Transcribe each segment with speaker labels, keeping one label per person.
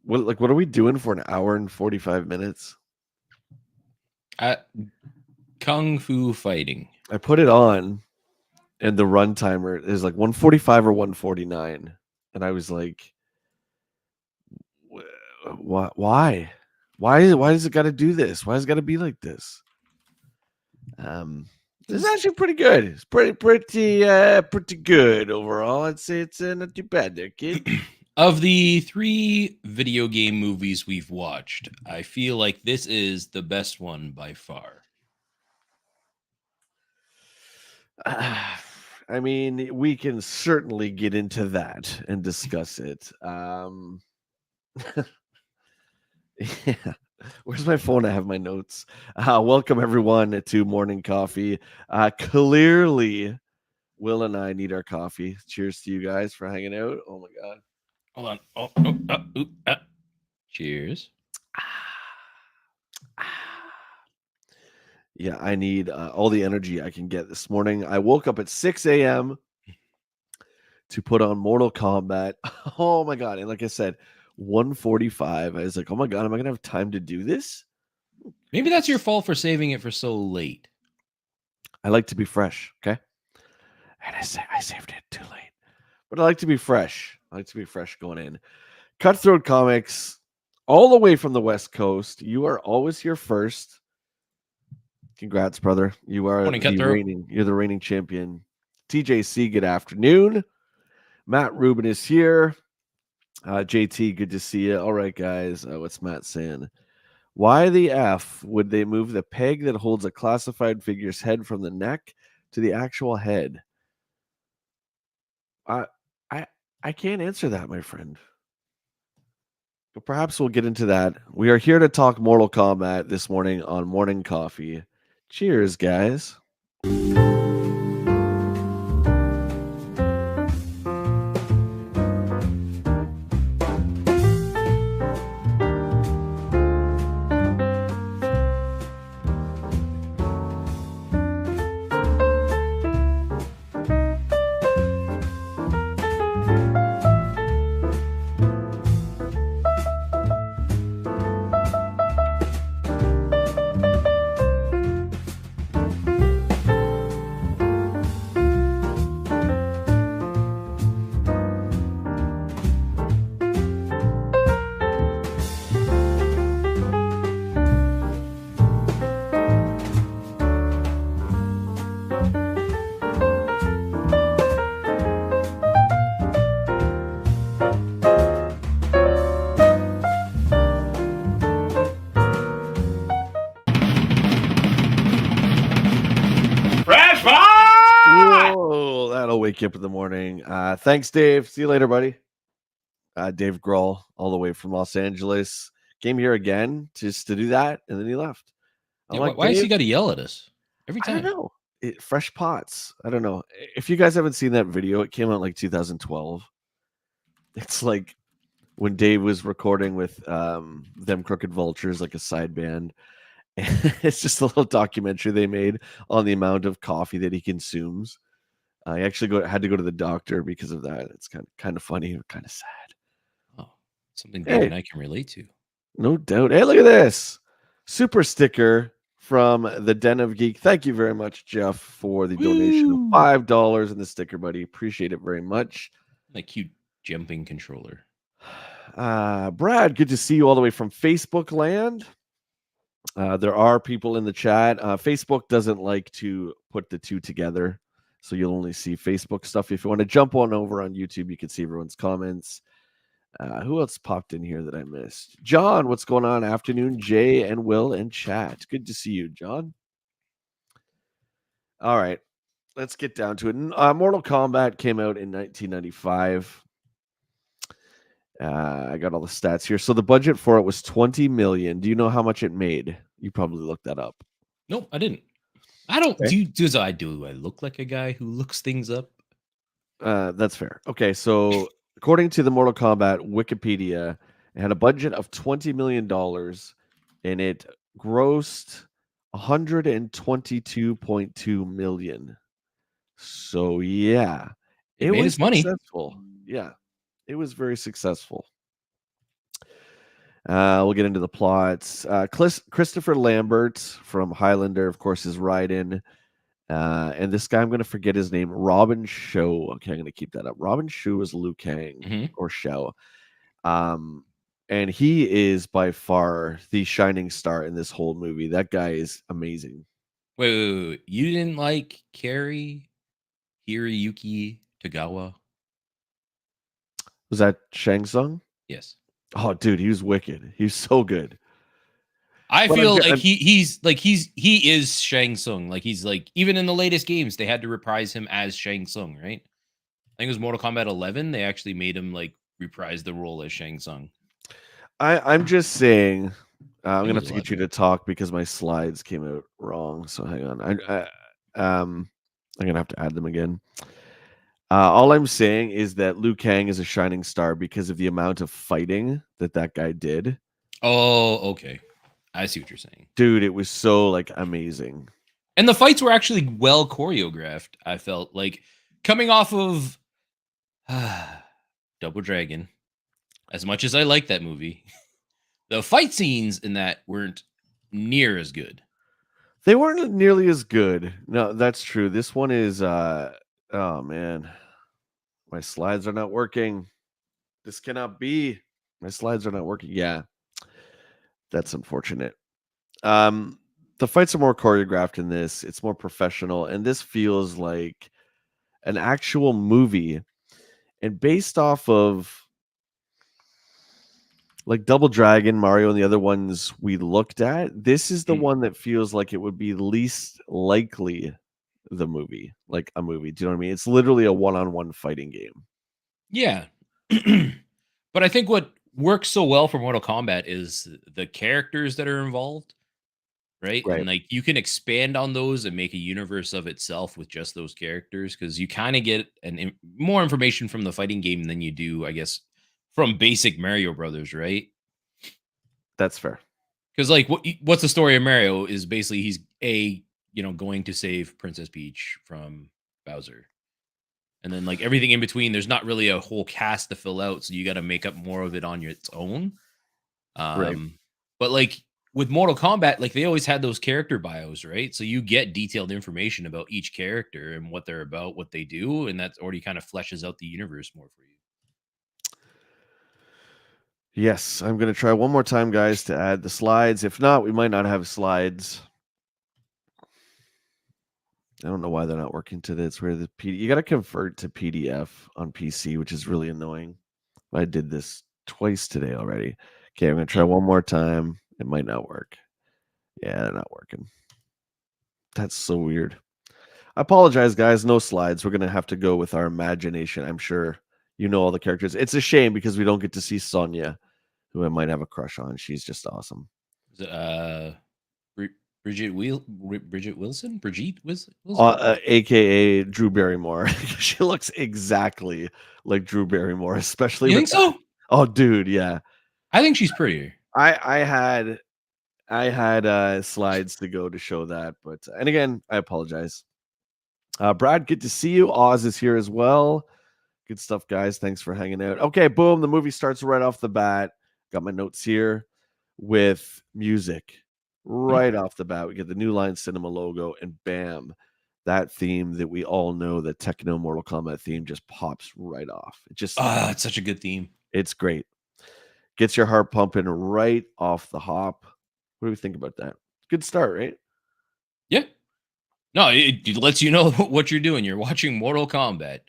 Speaker 1: What are we doing for an hour and 45 minutes?
Speaker 2: Kung Fu fighting.
Speaker 1: I put it on, and the run timer is like 145 or 149, and I was like, Why? Why does it got to do this? Why has it got to be like this?" This is actually pretty good. It's pretty good overall. I'd say it's not too bad there, kid.
Speaker 2: Of the 3 video game movies we've watched, I feel like this is the best one by far.
Speaker 1: I mean, we can certainly get into that and discuss it. Yeah. Where's my phone? I have my notes. Welcome everyone to Morning Coffee. Clearly, Will and I need our coffee. Cheers to you guys for hanging out. Oh my god.
Speaker 2: Hold on. Cheers.
Speaker 1: Yeah, I need all the energy I can get this morning. I woke up at 6 a.m. to put on Mortal Kombat. Oh my god. And like I said, 145. I was like, oh my god, am I gonna have time to do this?
Speaker 2: Maybe that's your fault for saving it for so late.
Speaker 1: I like to be fresh, okay? And I saved it too late. But I like to be fresh. I like to be fresh going in. Cutthroat Comics, all the way from the West Coast. You are always here first. Congrats, brother. You are you're the reigning champion. TJC, good afternoon. Matt Rubin is here. JT, good to see you. All right, guys. What's Matt saying? Why the F would they move the peg that holds a classified figure's head from the neck to the actual head? I can't answer that, my friend. But perhaps we'll get into that. We are here to talk Mortal Kombat this morning on Morning Coffee. Cheers, guys. Wake you up in the morning. Thanks, Dave. See you later, buddy. Dave Grohl, all the way from Los Angeles, came here again just to do that, and then he left.
Speaker 2: Yeah, like, why has he got to yell at us every time?
Speaker 1: I don't know. Fresh pots. I don't know. If you guys haven't seen that video, it came out like 2012. It's like when Dave was recording with them Crooked Vultures, like a side band. It's just a little documentary they made on the amount of coffee that he consumes. I actually had to go to the doctor because of that. It's kind of funny, kind of sad.
Speaker 2: Oh, something Dave and I can relate to.
Speaker 1: No doubt. Hey, look at this super sticker from the Den of Geek. Thank you very much, Jeff, for the donation of $5 in the sticker, buddy. Appreciate it very much.
Speaker 2: That cute jumping controller.
Speaker 1: Brad, good to see you all the way from Facebook land. There are people in the chat. Facebook doesn't like to put the two together, so you'll only see Facebook stuff. If you want to jump on over on YouTube, you can see everyone's comments. Who else popped in here that I missed? John, what's going on? Afternoon, Jay and Will and chat. Good to see you, John. All right, let's get down to it. Mortal Kombat came out in 1995. I got all the stats here. So the budget for it was $20 million. Do you know how much it made? You probably looked that up.
Speaker 2: Nope, I didn't. I don't do I look like a guy who looks things up?
Speaker 1: That's fair. Okay, so according to the Mortal Kombat Wikipedia, it had a budget of $20 million and it grossed $122.2 million. So yeah,
Speaker 2: it was
Speaker 1: successful. Yeah, it was very successful. We'll get into the plots. Christopher Lambert from Highlander, of course, is Raiden. And this guy, I'm going to forget his name, Robin Shou. Okay, I'm going to keep that up. Robin Shou is Liu Kang or Shou. And he is by far the shining star in this whole movie. That guy is amazing.
Speaker 2: Wait. You didn't like Carrie Hiroyuki Tagawa?
Speaker 1: Was that Shang Tsung?
Speaker 2: Yes.
Speaker 1: Oh, dude, he was wicked. He was so good.
Speaker 2: I feel like he is Shang Tsung. Like he's like, even in the latest games, they had to reprise him as Shang Tsung, right? I think it was Mortal Kombat 11. They actually made him like reprise the role as Shang Tsung.
Speaker 1: I'm just saying. I'm
Speaker 2: He
Speaker 1: gonna
Speaker 2: was
Speaker 1: have to
Speaker 2: a lot
Speaker 1: get you to
Speaker 2: better.
Speaker 1: talk because my slides came out wrong. So hang on. I'm gonna have to add them again. All I'm saying is that Liu Kang is a shining star because of the amount of fighting that guy did.
Speaker 2: Oh, okay. I see what you're saying.
Speaker 1: Dude, it was so like amazing.
Speaker 2: And the fights were actually well choreographed. I felt like coming off of Double Dragon, as much as I like that movie, the fight scenes in that weren't near as good.
Speaker 1: They weren't nearly as good. No, that's true. This one is oh man. My slides are not working. This cannot be. My slides are not working. Yeah. That's unfortunate. The fights are more choreographed in this. It's more professional, and this feels like an actual movie. And based off of like Double Dragon, Mario, and the other ones we looked at, this is the one that feels like it would be least likely the movie, like a movie. Do you know what I mean? It's literally a one-on-one fighting game.
Speaker 2: Yeah. But I think what works so well for Mortal Kombat is the characters that are involved, right?
Speaker 1: Right.
Speaker 2: And like you can expand on those and make a universe of itself with just those characters because you kind of get more information from the fighting game than you do, I guess, from basic Mario Brothers, right?
Speaker 1: That's fair.
Speaker 2: Because like what's the story of Mario is basically he's going to save Princess Peach from Bowser. And then like everything in between, there's not really a whole cast to fill out, so you got to make up more of it on its own.
Speaker 1: Right.
Speaker 2: But like with Mortal Kombat, like they always had those character bios, right? So you get detailed information about each character and what they're about, what they do, and that already kind of fleshes out the universe more for you.
Speaker 1: Yes, I'm going to try one more time, guys, to add the slides. If not, we might not have slides. I don't know why they're not working today. It's where you got to convert to PDF on PC, which is really annoying. I did this twice today already. Okay, I'm going to try one more time. It might not work. Yeah, they're not working. That's so weird. I apologize, guys. No slides. We're going to have to go with our imagination. I'm sure you know all the characters. It's a shame because we don't get to see Sonya, who I might have a crush on. She's just awesome.
Speaker 2: Is it Bridget Wilson? Brigitte Wilson?
Speaker 1: AKA Drew Barrymore. She looks exactly like Drew Barrymore, especially
Speaker 2: You
Speaker 1: with
Speaker 2: think so?
Speaker 1: Oh, dude, yeah.
Speaker 2: I think she's prettier.
Speaker 1: I had slides to go to show that, but and again, I apologize. Brad, good to see you. Oz is here as well. Good stuff, guys. Thanks for hanging out. Okay, boom. The movie starts right off the bat. Got my notes here with music. Right off the bat, we get the New Line Cinema logo, and bam, that theme that we all know, the techno Mortal Kombat theme, just pops right off. It just
Speaker 2: It's such a good theme.
Speaker 1: It's great. Gets your heart pumping right off the hop. What do we think about that? Good start, right?
Speaker 2: Yeah. No, it lets you know what you're doing. You're watching Mortal Kombat.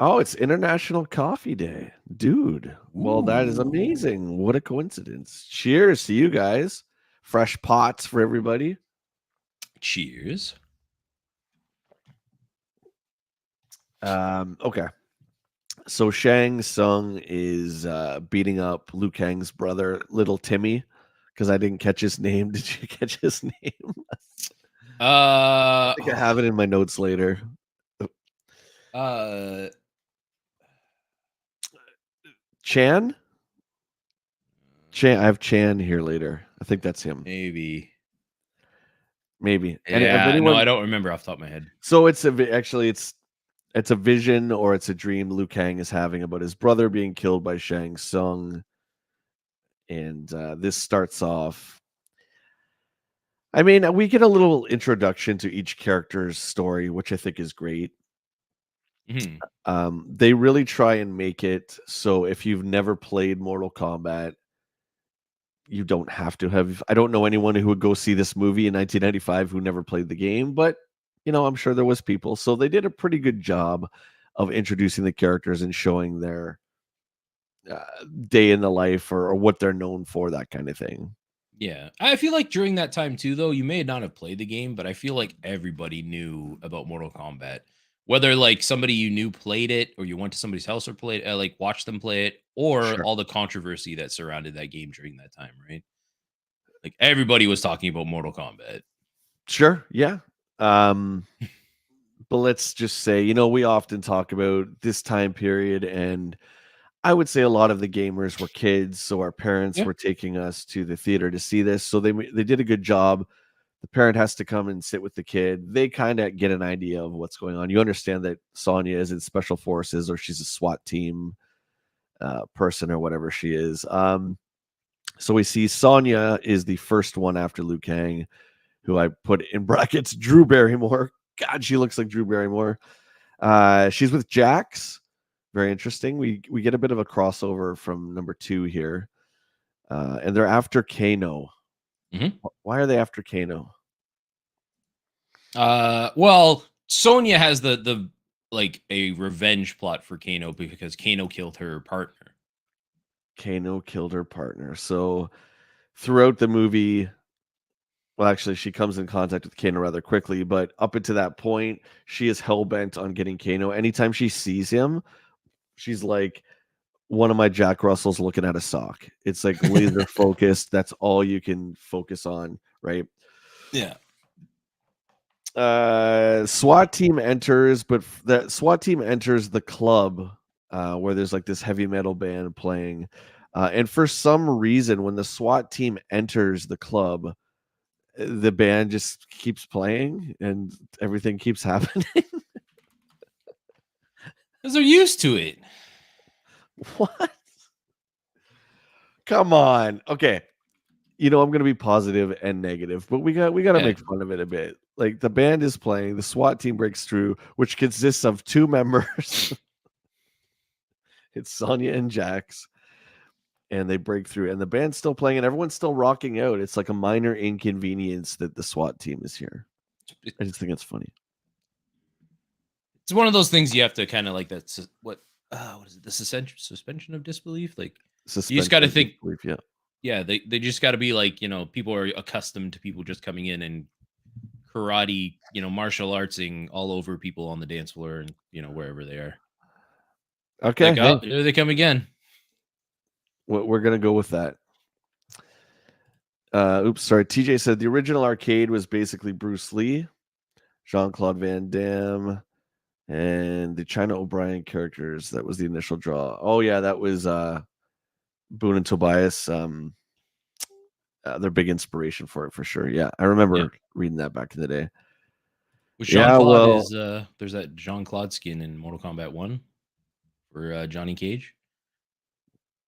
Speaker 1: Oh, it's International Coffee Day. Dude. Well, that is amazing. What a coincidence. Cheers to you guys. Fresh pots for everybody.
Speaker 2: Cheers.
Speaker 1: Okay. So Shang Tsung is beating up Liu Kang's brother, Little Timmy, because I didn't catch his name. Did you catch his name? I think I have it in my notes later. Chan? I have Chan here later. I think that's him.
Speaker 2: Maybe.
Speaker 1: And
Speaker 2: Yeah, no, I don't remember off the top of my head.
Speaker 1: So it's it's a vision or it's a dream Liu Kang is having about his brother being killed by Shang Tsung. And this starts off. I mean, we get a little introduction to each character's story, which I think is great.
Speaker 2: Mhm.
Speaker 1: They really try and make it so if you've never played Mortal Kombat, you don't have to have. I don't know anyone who would go see this movie in 1995 who never played the game, but I'm sure there was people. So they did a pretty good job of introducing the characters and showing their uh, day in the life or what they're known for, that kind of thing.
Speaker 2: Yeah. I feel like during that time too, though, you may not have played the game, but I feel like everybody knew about Mortal Kombat. Whether like somebody you knew played it, or you went to somebody's house or played, like watched them play it, or
Speaker 1: Sure.
Speaker 2: all the controversy that surrounded that game during that time, right? Like everybody was talking about Mortal Kombat.
Speaker 1: Sure. Yeah. Um, but let's just say, we often talk about this time period, and I would say a lot of the gamers were kids, so our parents
Speaker 2: Yeah.
Speaker 1: were taking us to the theater to see this. So they did a good job. The parent has to come and sit with the kid. They kind of get an idea of what's going on. You understand that Sonya is in special forces, or she's a SWAT team person, or whatever she is. So we see Sonya is the first one after Liu Kang, who I put in brackets Drew Barrymore. God, she looks like Drew Barrymore. She's with Jax. Very interesting. We get a bit of a crossover from number 2 here. And they're after Kano.
Speaker 2: Mhm.
Speaker 1: Why are they after Kano?
Speaker 2: Well, Sonya has the like a revenge plot for Kano because Kano killed her partner.
Speaker 1: Kano killed her partner. So throughout the movie, well, actually, she comes in contact with Kano rather quickly, but up until that point, she is hell bent on getting Kano. Anytime she sees him, she's like one of my Jack Russells looking at a sock. It's like laser focused. That's all you can focus on, right?
Speaker 2: Yeah.
Speaker 1: SWAT team enters, but the SWAT team enters the club where there's like this heavy metal band playing. And for some reason, when the SWAT team enters the club, the band just keeps playing and everything keeps happening.
Speaker 2: Because they're used to it.
Speaker 1: What? Come on. Okay. I'm going to be positive and negative, but we got to
Speaker 2: Yeah.
Speaker 1: make fun of it a bit. Like the band is playing, the SWAT team breaks through, which consists of 2 members. It's Sonya and Jax, and they break through, and the band's still playing, and everyone's still rocking out. It's like a minor inconvenience that the SWAT team is here. I just think it's funny.
Speaker 2: It's one of those things you have to kind of like that's what is it? The suspension of disbelief? Like you just got
Speaker 1: Suspension
Speaker 2: to
Speaker 1: of
Speaker 2: think,
Speaker 1: disbelief, yeah.
Speaker 2: yeah, they just got to be like, people are accustomed to people just coming in and karate, martial artsing all over people on the dance floor and, wherever they are.
Speaker 1: Okay,
Speaker 2: Like,
Speaker 1: hey,
Speaker 2: oh, here they come again.
Speaker 1: we're gonna go with that. Oops, sorry. TJ said the original arcade was basically Bruce Lee, Jean-Claude Van Damme, and the China O'Brien characters. That was the initial draw. Oh yeah, that was Boone and Tobias. Their big inspiration for it for sure. Yeah, I
Speaker 2: Yeah.
Speaker 1: remember reading that back in the day.
Speaker 2: With Jean
Speaker 1: Yeah,
Speaker 2: Claude
Speaker 1: well,
Speaker 2: is there's that Jean Claude skin in Mortal Kombat 1 for Johnny Cage.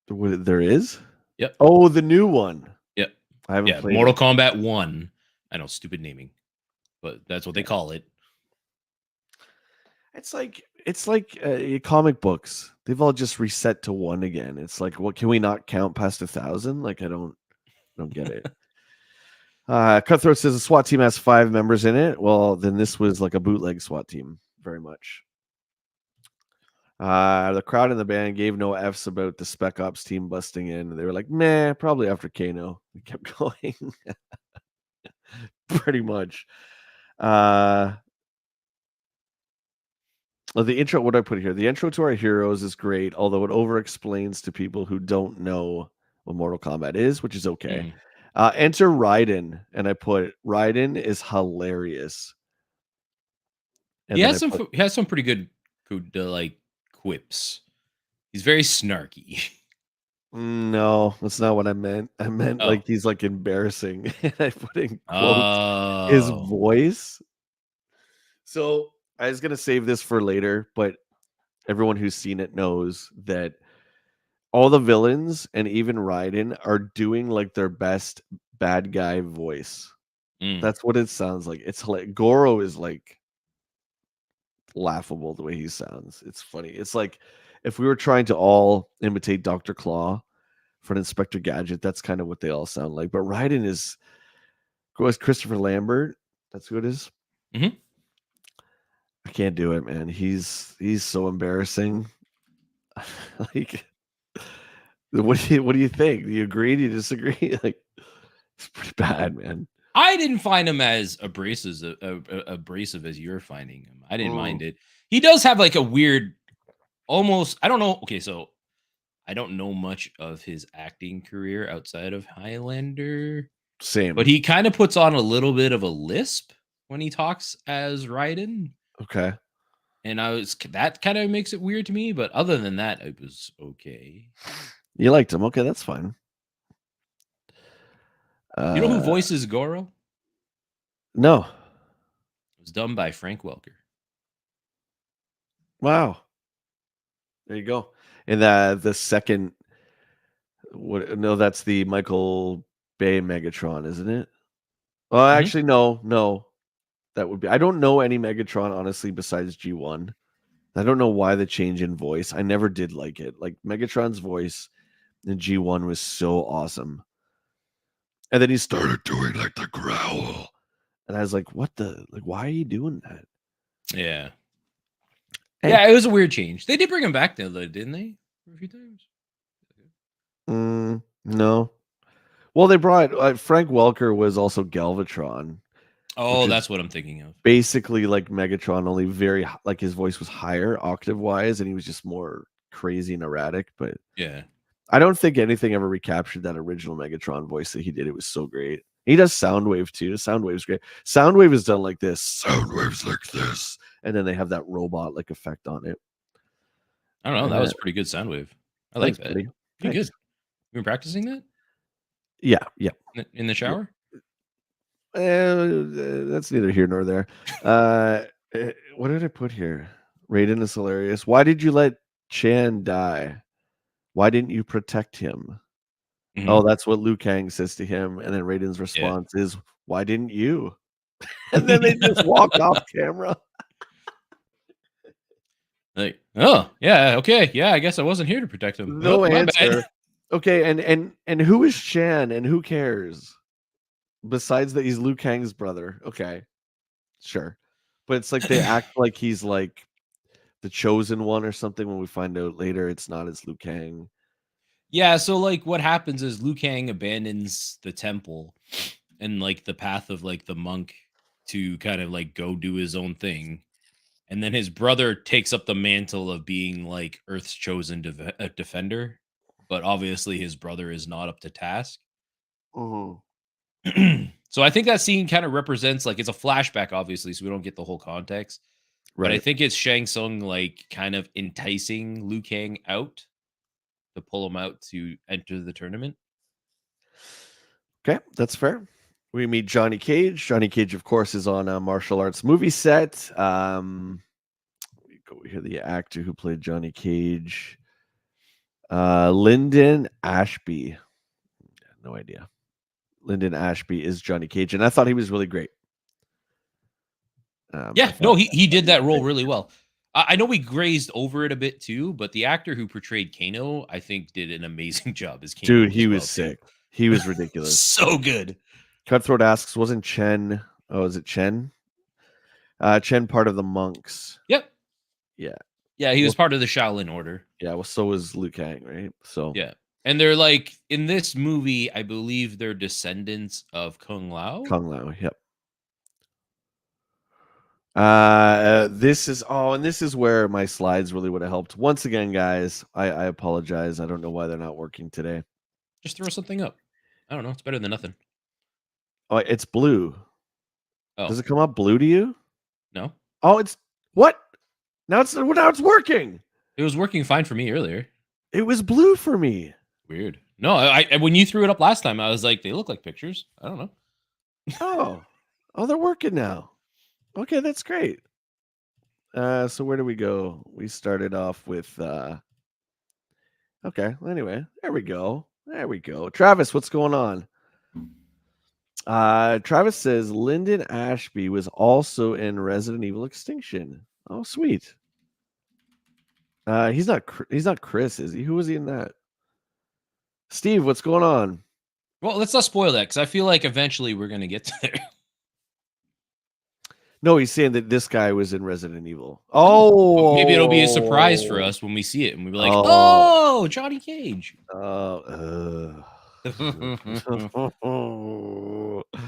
Speaker 1: there is.
Speaker 2: Yep.
Speaker 1: Oh, the new one.
Speaker 2: Yep.
Speaker 1: I haven't
Speaker 2: Yeah.
Speaker 1: played
Speaker 2: Mortal
Speaker 1: it.
Speaker 2: Kombat 1. I know, stupid naming, but that's what they
Speaker 1: Yeah.
Speaker 2: call it.
Speaker 1: It's like comic books. They've all just reset to 1 again. It's like, what, can we not count past 1,000? Like, I don't get it. Cutthroat says the SWAT team has 5 members in it. Well, then this was like a bootleg SWAT team, very much. The crowd in the band gave no F's about the Spec Ops team busting in. They were like, meh, probably after Kano. We kept going. Pretty much. The intro, what I put here, the intro to our heroes is great, although it over explains to people who don't know what Mortal Kombat is, which is okay.
Speaker 2: Mhm.
Speaker 1: Enter Raiden, and I put Raiden is hilarious. And
Speaker 2: He
Speaker 1: then
Speaker 2: has some pretty good like quips. He's very snarky.
Speaker 1: no, that's not what I meant. I meant
Speaker 2: Oh.
Speaker 1: like he's like embarrassing. And I put in quotes his
Speaker 2: Oh.
Speaker 1: voice. So I was gonna save this for later, but everyone who's seen it knows that all the villains and even Raiden are doing like their best bad guy voice.
Speaker 2: Mm.
Speaker 1: That's what it sounds like. It's like Goro is like laughable the way he sounds. It's funny. It's like if we were trying to all imitate Dr. Claw for an Inspector Gadget, that's kind of what they all sound like. But Raiden is Christopher Lambert. That's who it is.
Speaker 2: Mhm.
Speaker 1: I can't do it, man. He's so embarrassing. Like, what do you think? Do you agree? Do you disagree? Like, it's pretty bad, man.
Speaker 2: I didn't find him as abrasive as you're finding him. I didn't mind it. He does have like a weird, almost. I don't know. Okay, so I don't know much of his acting career outside of Highlander,
Speaker 1: Same.
Speaker 2: but he kind of puts on a little bit of a lisp when he talks as Raiden.
Speaker 1: Okay.
Speaker 2: And that kind of makes it weird to me, but other than that, it was okay.
Speaker 1: You liked him. Okay, that's fine.
Speaker 2: You know who voices Goro?
Speaker 1: No.
Speaker 2: It was done by Frank Welker.
Speaker 1: Wow. There you go. And the second no, that's the Michael Bay Megatron, isn't it? Well, actually, no. That would be. I don't know any Megatron, honestly, besides G1. I don't know why the change in voice. I never did like it. Like Megatron's voice in G1 was so awesome. And then he started doing like the growl. And I was like, what the why are you doing that?
Speaker 2: Yeah.
Speaker 1: Hey.
Speaker 2: Yeah, it was a weird change. They did bring him back though, didn't they? A few times.
Speaker 1: No. Well, they brought Frank Welker was also Galvatron.
Speaker 2: Oh, that's what I'm thinking of.
Speaker 1: Basically like Megatron, only very like his voice was higher octave wise, and he was just more crazy and erratic. But
Speaker 2: yeah,
Speaker 1: I don't think anything ever recaptured that original Megatron voice that he did. It was so great. He does Soundwave too. Soundwave's great. Soundwave is done like this. Soundwave's like this, and then they have that robot like effect on it.
Speaker 2: I don't know. That was a pretty good Soundwave. I like that.
Speaker 1: Pretty
Speaker 2: good. You been practicing that?
Speaker 1: Yeah.
Speaker 2: In the shower?
Speaker 1: That's neither here nor there. What did I put here? Raiden is hilarious. Why did you let Chan die? Why didn't you protect him?
Speaker 2: Mhm.
Speaker 1: Oh, that's what Liu Kang says to him, and then Raiden's response is, "Why didn't you?" And then they just walk off camera.
Speaker 2: Like, oh yeah, okay, yeah. I guess I wasn't here to protect him.
Speaker 1: No
Speaker 2: Oh, my
Speaker 1: answer.
Speaker 2: bad.
Speaker 1: Okay, and who is Chan, and who cares? Besides that, he's Liu Kang's brother. Okay, sure, but it's like they act like he's like the chosen one or something. When we find out later, it's not. It's Liu Kang.
Speaker 2: Yeah, so like what happens is Liu Kang abandons the temple and like the path of like the monk to kind of like go do his own thing. And then his brother takes up the mantle of being like Earth's chosen defender. But obviously his brother is not up to task.
Speaker 1: Mhm.
Speaker 2: So I think that scene kind of represents like it's a flashback, obviously, so we don't get the whole context. But I
Speaker 1: Right.
Speaker 2: think it's Shang Tsung like kind of enticing Liu Kang out to pull him out to enter the tournament.
Speaker 1: Okay, that's fair. We meet Johnny Cage. Johnny Cage, of course, is on a martial arts movie set. We go here. The actor who played Johnny Cage, Lyndon Ashby. No idea. Lyndon Ashby is Johnny Cage, and I thought he was really great.
Speaker 2: Yeah, no, he did that role really well. I know we grazed over it a bit too, but the actor who portrayed Kano, I think, did an amazing job as Kano.
Speaker 1: Dude, he was sick. He was ridiculous.
Speaker 2: So good.
Speaker 1: Cutthroat asks, wasn't Chen? Oh, is it Chen? Chen part of the monks.
Speaker 2: Yep.
Speaker 1: Yeah.
Speaker 2: Yeah, he was part of the Shaolin Order.
Speaker 1: Yeah, well, so was Liu Kang, right? So
Speaker 2: yeah. And they're like in this movie, I believe they're descendants of Kung Lao.
Speaker 1: Kung Lao, yep. This is where my slides really would have helped. Once again, guys, I apologize. I don't know why they're not working today.
Speaker 2: Just throw something up. I don't know. It's better than nothing.
Speaker 1: Oh, it's blue.
Speaker 2: Oh.
Speaker 1: Does it come up blue to you?
Speaker 2: No.
Speaker 1: Oh, it's what? Now it's working.
Speaker 2: It was working fine for me earlier.
Speaker 1: It was blue for me.
Speaker 2: Weird. No, I when you threw it up last time, I was like, they look like pictures. I don't know.
Speaker 1: Oh, they're working now. Okay, that's great. So where do we go? We started off with Okay. Anyway, there we go. There we go. Travis, what's going on? Travis says Lyndon Ashby was also in Resident Evil Extinction. Oh, sweet. He's not Chris, is he? Who was he in that? Steve, what's going on?
Speaker 2: Well, let's not spoil that because I feel like eventually we're gonna get to there.
Speaker 1: No, he's saying that this guy was in Resident Evil. Oh,
Speaker 2: maybe it'll be a surprise for us when we see it, and we'll be like,
Speaker 1: Oh.
Speaker 2: "Oh, Johnny Cage."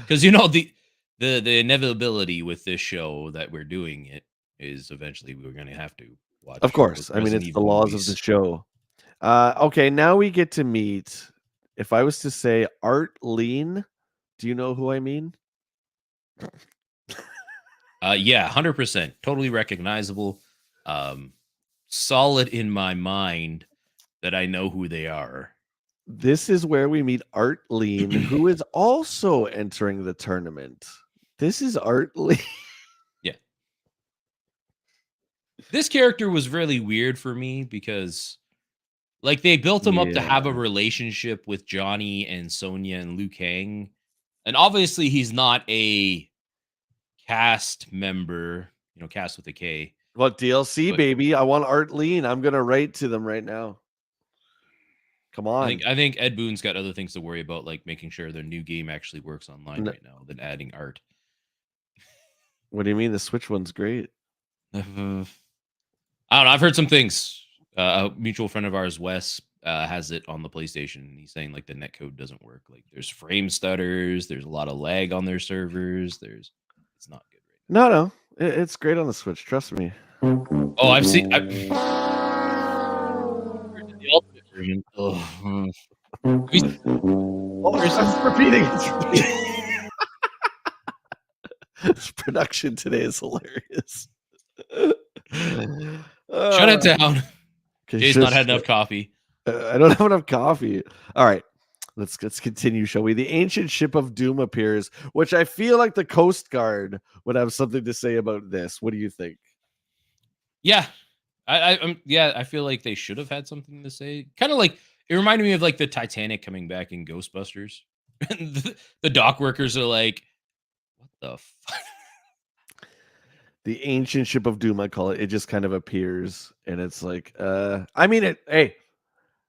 Speaker 2: Because you know the inevitability with this show that we're doing it is eventually we're going to have to watch.
Speaker 1: Of course,
Speaker 2: those
Speaker 1: I mean
Speaker 2: Resident
Speaker 1: it's the
Speaker 2: Evil
Speaker 1: laws
Speaker 2: movies.
Speaker 1: of the show. Okay, now we get to meet. If I was to say Art Lean, do you know who I mean?
Speaker 2: Yeah, 100%, totally recognizable. Solid in my mind that I know who they are.
Speaker 1: This is where we meet Art Lean, who is also entering the tournament. This is Art Lean.
Speaker 2: Yeah. This character was really weird for me because, like, they built him up to have a relationship with Johnny and Sonya and Liu Kang. And obviously, he's not a cast member, cast with a K.
Speaker 1: What DLC, baby? I want Art Lean. I'm gonna write to them right now. Come on.
Speaker 2: I think Ed Boon's got other things to worry about, like making sure their new game actually works online right now than adding art.
Speaker 1: What do you mean? The Switch one's great.
Speaker 2: I don't know. I've heard some things. A mutual friend of ours, Wes, has it on the PlayStation. And he's saying like the netcode doesn't work. Like there's frame stutters. There's a lot of lag on their servers. It's not good right
Speaker 1: now. No, it's great on the Switch. Trust me.
Speaker 2: Oh, I've seen. The ultimate version.
Speaker 1: I'm repeating it. This production today is hilarious.
Speaker 2: Shut it down. Jay's not had enough coffee.
Speaker 1: I don't have enough coffee. All right. Let's continue, shall we? The ancient ship of doom appears, which I feel like the Coast Guard would have something to say about this. What do you think?
Speaker 2: Yeah. I feel like they should have had something to say. Kind of like it reminded me of like the Titanic coming back in Ghostbusters. The dock workers are like, what the fuck?
Speaker 1: The ancient ship of doom, I call it. It just kind of appears, and it's like, I mean, hey,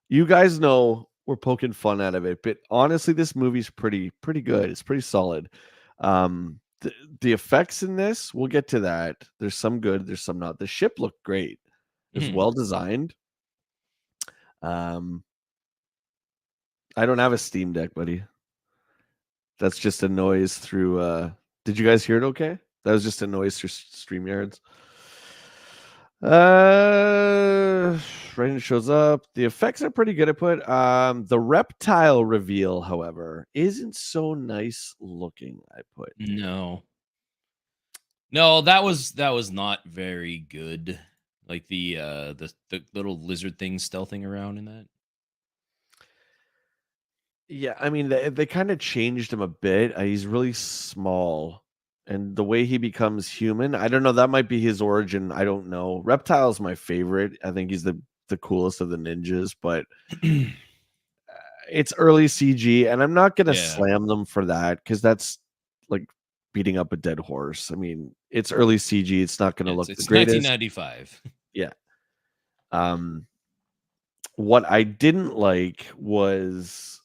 Speaker 1: you guys know we're poking fun out of it, but honestly, this movie's pretty good. It's pretty solid. The effects in this, we'll get to that. There's some good, there's some not. The ship looked great. It's well designed. I don't have a Steam Deck, buddy. That's just a noise through. Did you guys hear it? Okay, that was just a noise through StreamYards. Rain shows up. The effects are pretty good. I put the reptile reveal, however, isn't so nice looking. I put
Speaker 2: no, that was not very good. Like the little lizard thing stealthing around in that.
Speaker 1: Yeah, I mean they kind of changed him a bit. He's really small, and the way he becomes human, I don't know. That might be his origin. I don't know. Reptile's my favorite. I think he's the coolest of the ninjas, but it's early CG, and I'm not gonna slam them for that because that's like beating up a dead horse. I mean, it's early CG. It's not gonna look the greatest.
Speaker 2: 1995.
Speaker 1: Yeah. What I didn't like was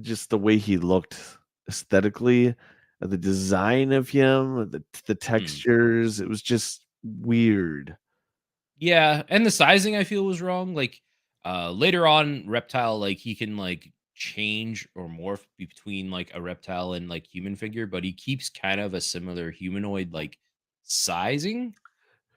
Speaker 1: just the way he looked aesthetically, the design of him, the textures. It was just weird.
Speaker 2: Yeah, and the sizing I feel was wrong. Like later on, Reptile, like he can like change or morph between like a reptile and like human figure, but he keeps kind of a similar humanoid like sizing.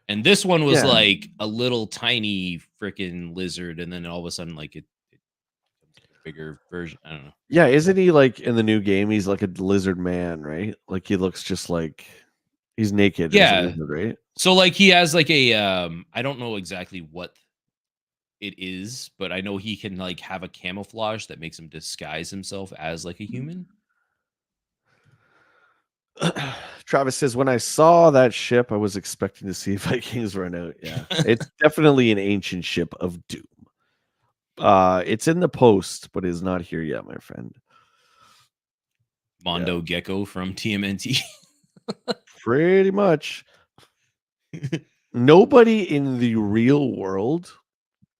Speaker 2: And this one was like a little tiny freaking lizard, and then all of a sudden, like it becomes like a bigger version. I don't know.
Speaker 1: Yeah, isn't he like in the new game? He's like a lizard man, right? Like he looks just like he's naked.
Speaker 2: Yeah,
Speaker 1: as a lizard, right?
Speaker 2: So like he has like a I don't know exactly what it is, but I know he can like have a camouflage that makes him disguise himself as like a human.
Speaker 1: Travis says, when I saw that ship, I was expecting to see Vikings run out. Yeah, it's definitely an ancient ship of doom. It's in the post, but is not here yet, my friend.
Speaker 2: Mondo Gecko from TMNT.
Speaker 1: Pretty much. Nobody in the real world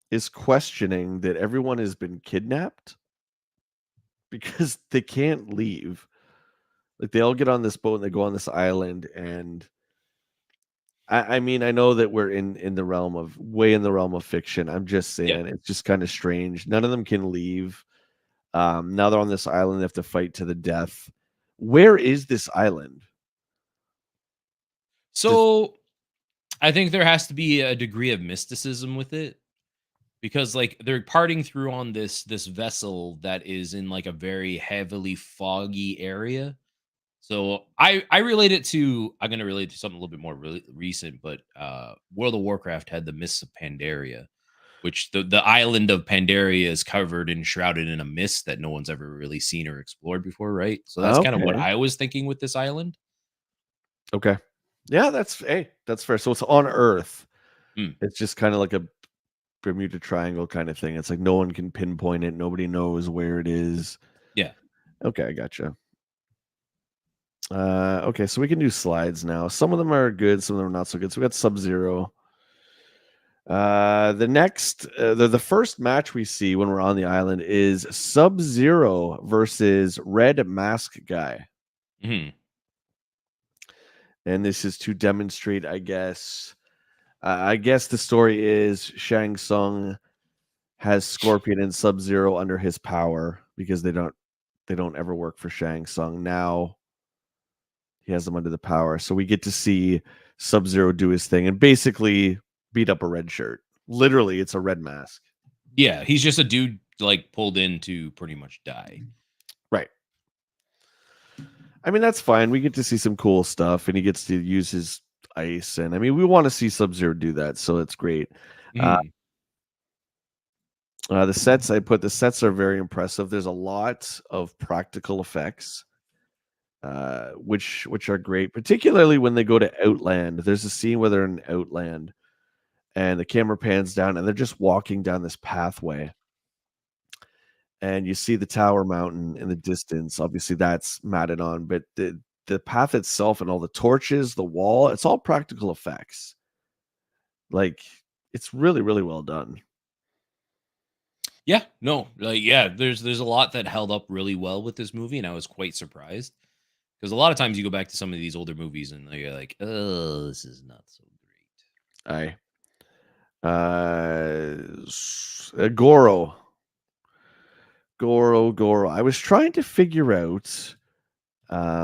Speaker 1: is questioning that everyone has been kidnapped because they can't leave. Like, they all get on this boat and they go on this island, and I mean, I know that we're in the realm of fiction. I'm just saying, it's just kind of strange. None of them can leave. Now they're on this island. They have to fight to the death. Where is this island?
Speaker 2: So I think there has to be a degree of mysticism with it, because like they're parting through on this vessel that is in like a very heavily foggy area. So I relate it to, I'm gonna relate to something a little bit more recent, but World of Warcraft had the Mists of Pandaria, which the island of Pandaria is covered and shrouded in a mist that no one's ever really seen or explored before, right? So that's kind of what
Speaker 1: Okay.
Speaker 2: I was thinking with this island.
Speaker 1: Okay. Yeah, that's fair. So it's on Earth.
Speaker 2: Mm.
Speaker 1: It's just kind of like a Bermuda Triangle kind of thing. It's like no one can pinpoint it. Nobody knows where it is.
Speaker 2: Yeah.
Speaker 1: Okay, I gotcha. Okay, so we can do slides now. Some of them are good, some of them are not so good. So we got Sub-Zero. The first match we see when we're on the island is Sub-Zero versus Red Mask Guy.
Speaker 2: Mm-hmm.
Speaker 1: And this is to demonstrate, I guess the story is Shang Tsung has Scorpion and Sub-Zero under his power because they don't ever work for Shang Tsung. Now he has them under the power. So we get to see Sub-Zero do his thing and basically beat up a red shirt. Literally, it's a red mask.
Speaker 2: Yeah, he's just a dude like pulled in to pretty much die.
Speaker 1: Right. I mean, that's fine. We get to see some cool stuff, and he gets to use his ice. And I mean, we want to see Sub-Zero do that, so it's great. The sets are very impressive. There's a lot of practical effects, which are great, particularly when they go to Outland. There's a scene where they're in Outland, and the camera pans down, and they're just walking down this pathway, and you see the Tower Mountain in the distance. Obviously, that's matted on, but the path itself and all the torches, the wall, it's all practical effects. Like, it's really, really well done.
Speaker 2: Yeah, no, like yeah, there's a lot that held up really well with this movie, and I was quite surprised because a lot of times you go back to some of these older movies and you're like, oh, this is not so great.
Speaker 1: Goro. I was trying to figure out.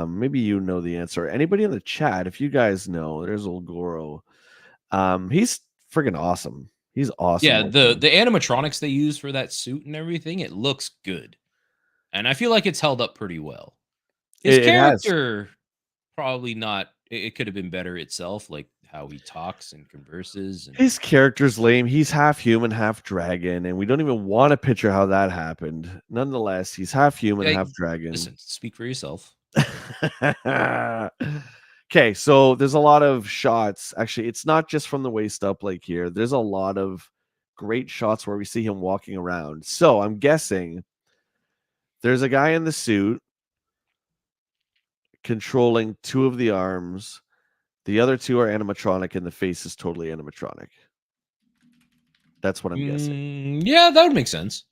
Speaker 1: Maybe you know the answer. Anybody in the chat, if you guys know, there's old Goro. He's freaking awesome. He's awesome.
Speaker 2: Yeah, the animatronics they use for that suit and everything, it looks good, and I feel like it's held up pretty well. His character probably not. It could have been better itself, like how he talks and converses. And
Speaker 1: his character's lame. He's half human, half dragon, and we don't even want to picture how that happened. Nonetheless, he's half human, half dragon.
Speaker 2: Listen, speak for yourself.
Speaker 1: Okay, so there's a lot of shots. Actually, it's not just from the waist up like here. There's a lot of great shots where we see him walking around. So I'm guessing there's a guy in the suit controlling two of the arms. The other two are animatronic, and the face is totally animatronic. That's what I'm guessing.
Speaker 2: Yeah, that would make sense.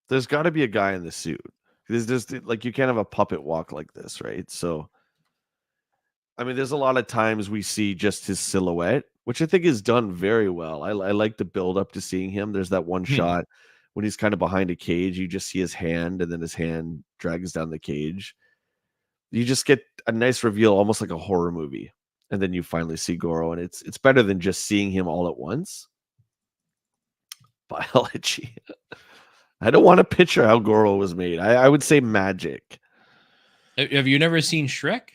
Speaker 1: There's got to be a guy in the suit. There's just like, you can't have a puppet walk like this, right? So, I mean, there's a lot of times we see just his silhouette, which I think is done very well. I like the build up to seeing him. There's that one shot when he's kind of behind a cage. You just see his hand, and then his hand drags down the cage. You just get a nice reveal, almost like a horror movie. And then you finally see Goro, and it's better than just seeing him all at once. Biology. I don't want to picture how Goro was made. I would say magic.
Speaker 2: Have you never seen Shrek?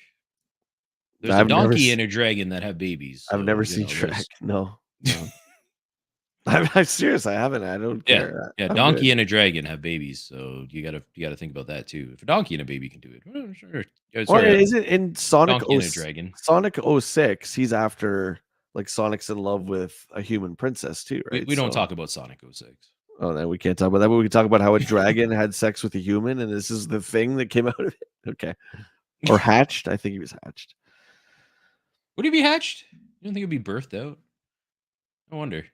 Speaker 2: There's a donkey and a dragon that have babies.
Speaker 1: I've never seen Shrek. No. I'm serious. I haven't. I don't care.
Speaker 2: Yeah, donkey and a dragon have babies, so you gotta think about that too. If a donkey and a baby can do it, well, sure.
Speaker 1: Or is it in Sonic?
Speaker 2: Sonic
Speaker 1: 06. He's after, like, Sonic's in love with a human princess too, right?
Speaker 2: We don't talk about Sonic 06.
Speaker 1: Oh, then we can't talk about that, but we can talk about how a dragon had sex with a human, and this is the thing that came out of it. Okay. Or hatched. I think he was hatched.
Speaker 2: Would he be hatched? You don't think he'd be birthed out? I wonder.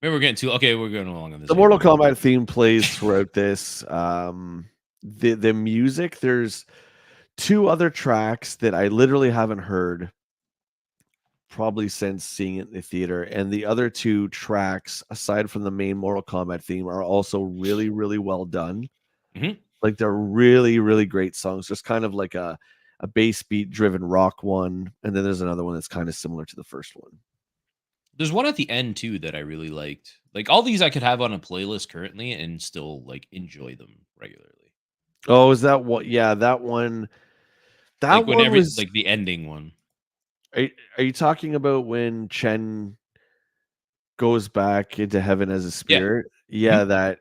Speaker 2: Maybe we're getting too okay. We're going along on this.
Speaker 1: The Mortal Kombat theme plays throughout this. The music, there's 2 other tracks that I literally haven't heard probably since seeing it in the theater, and the other 2 tracks aside from the main Mortal Kombat theme are also really, really well done. Like they're really, really great songs. Just kind of like a bass beat driven rock one, and then there's another one that's kind of similar to the first one.
Speaker 2: There's one at the end too that I really liked. Like all these I could have on a playlist currently and still like enjoy them regularly.
Speaker 1: Oh, is that what? Yeah, that one. That
Speaker 2: Like
Speaker 1: one
Speaker 2: whenever
Speaker 1: was
Speaker 2: like the ending one.
Speaker 1: Are you talking about when Chen goes back into heaven as a
Speaker 2: Yeah.
Speaker 1: spirit? Yeah, that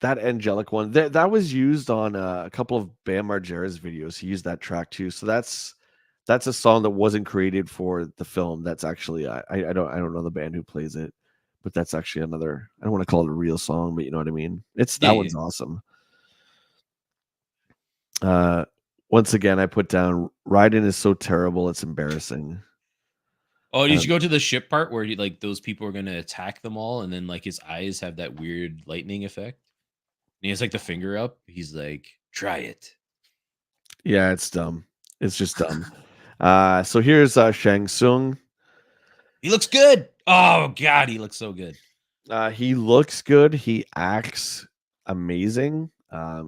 Speaker 1: angelic one. That was used on a couple of Bam Margera's videos. He used that track too. So that's a song that wasn't created for the film. That's actually I don't know the band who plays it, but that's actually another. I don't want to call it a real song, but you know what I mean. It's
Speaker 2: Yeah,
Speaker 1: that one's awesome. Once again, I put down Raiden is so terrible, it's embarrassing.
Speaker 2: Oh, did you go to the ship part where like those people are gonna attack them all, and then like his eyes have that weird lightning effect? And he has like the finger up. He's like, "Try it."
Speaker 1: Yeah, it's dumb. It's just dumb. So here's Shang Tsung.
Speaker 2: He looks good. Oh god, he looks so good.
Speaker 1: He looks good. He acts amazing.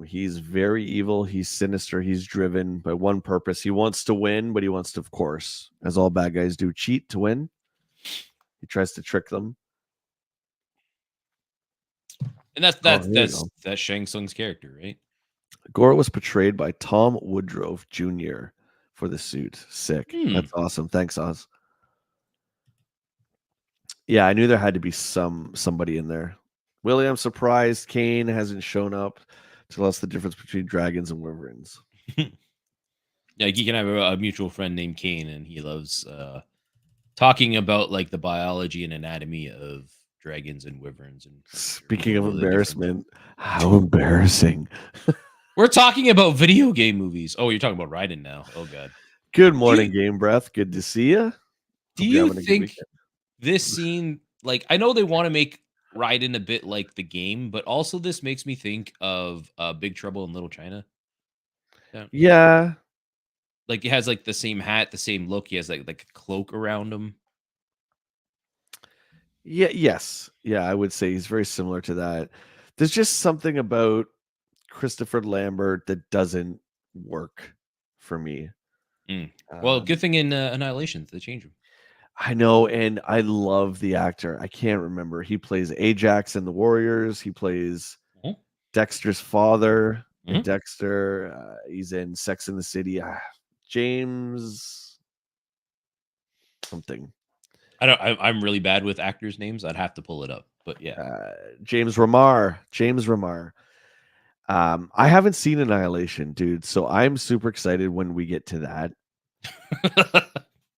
Speaker 1: He's very evil. He's sinister. He's driven by one purpose. He wants to win, but he wants to, of course, as all bad guys do, cheat to win. He tries to trick them.
Speaker 2: And that's Shang Tsung's character, right?
Speaker 1: Goro was portrayed by Tom Woodruff Jr. for the suit. Sick. That's awesome. Thanks, Oz. Yeah, I knew there had to be somebody in there. Willie, I'm surprised Kane hasn't shown up to tell us the difference between dragons and wyverns.
Speaker 2: Yeah, you can have a mutual friend named Kane, and he loves talking about like the biology and anatomy of dragons and wyverns. And
Speaker 1: speaking of embarrassment, how embarrassing!
Speaker 2: We're talking about video game movies. Oh, you're talking about Raiden now. Oh god.
Speaker 1: Good morning, Game Breath. Good to see you.
Speaker 2: Do you think this scene, like, I know they want to make Raiden a bit like the game, but also this makes me think of Big Trouble in Little China.
Speaker 1: Yeah.
Speaker 2: Like he has like the same hat, the same look. He has like a cloak around him.
Speaker 1: Yeah, yes. Yeah, I would say he's very similar to that. There's just something about Christopher Lambert that doesn't work for me.
Speaker 2: Well, good thing in Annihilation they changed him.
Speaker 1: I know, and I love the actor. I can't remember. He plays Ajax in The Warriors. He plays Dexter's father in Dexter. He's in Sex and the City. James something.
Speaker 2: I'm really bad with actors' names. I'd have to pull it up, but yeah.
Speaker 1: James Remar. I haven't seen Annihilation, dude, so I'm super excited when we get to that.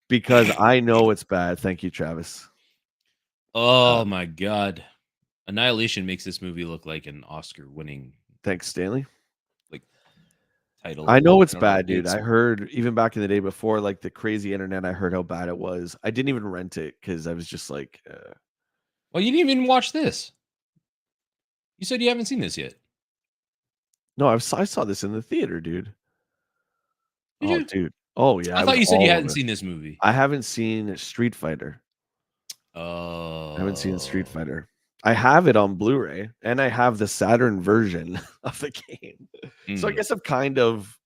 Speaker 1: Because I know it's bad. Thank you, Travis.
Speaker 2: Oh my god. Annihilation makes this movie look like an Oscar-winning.
Speaker 1: Thanks, Stanley.
Speaker 2: Like title.
Speaker 1: I know it's bad, dude. I heard even back in the day before, like the crazy internet, I heard how bad it was. I didn't even rent it because I was just like,
Speaker 2: well, you didn't even watch this. You said you haven't seen this yet.
Speaker 1: No, I saw this in the theater, dude.
Speaker 2: Did you?
Speaker 1: Dude. Oh yeah.
Speaker 2: I thought you said you hadn't seen this movie.
Speaker 1: I haven't seen Street Fighter.
Speaker 2: Oh.
Speaker 1: I haven't seen Street Fighter. I have it on Blu-ray, and I have the Saturn version of the game. So I guess I've kind of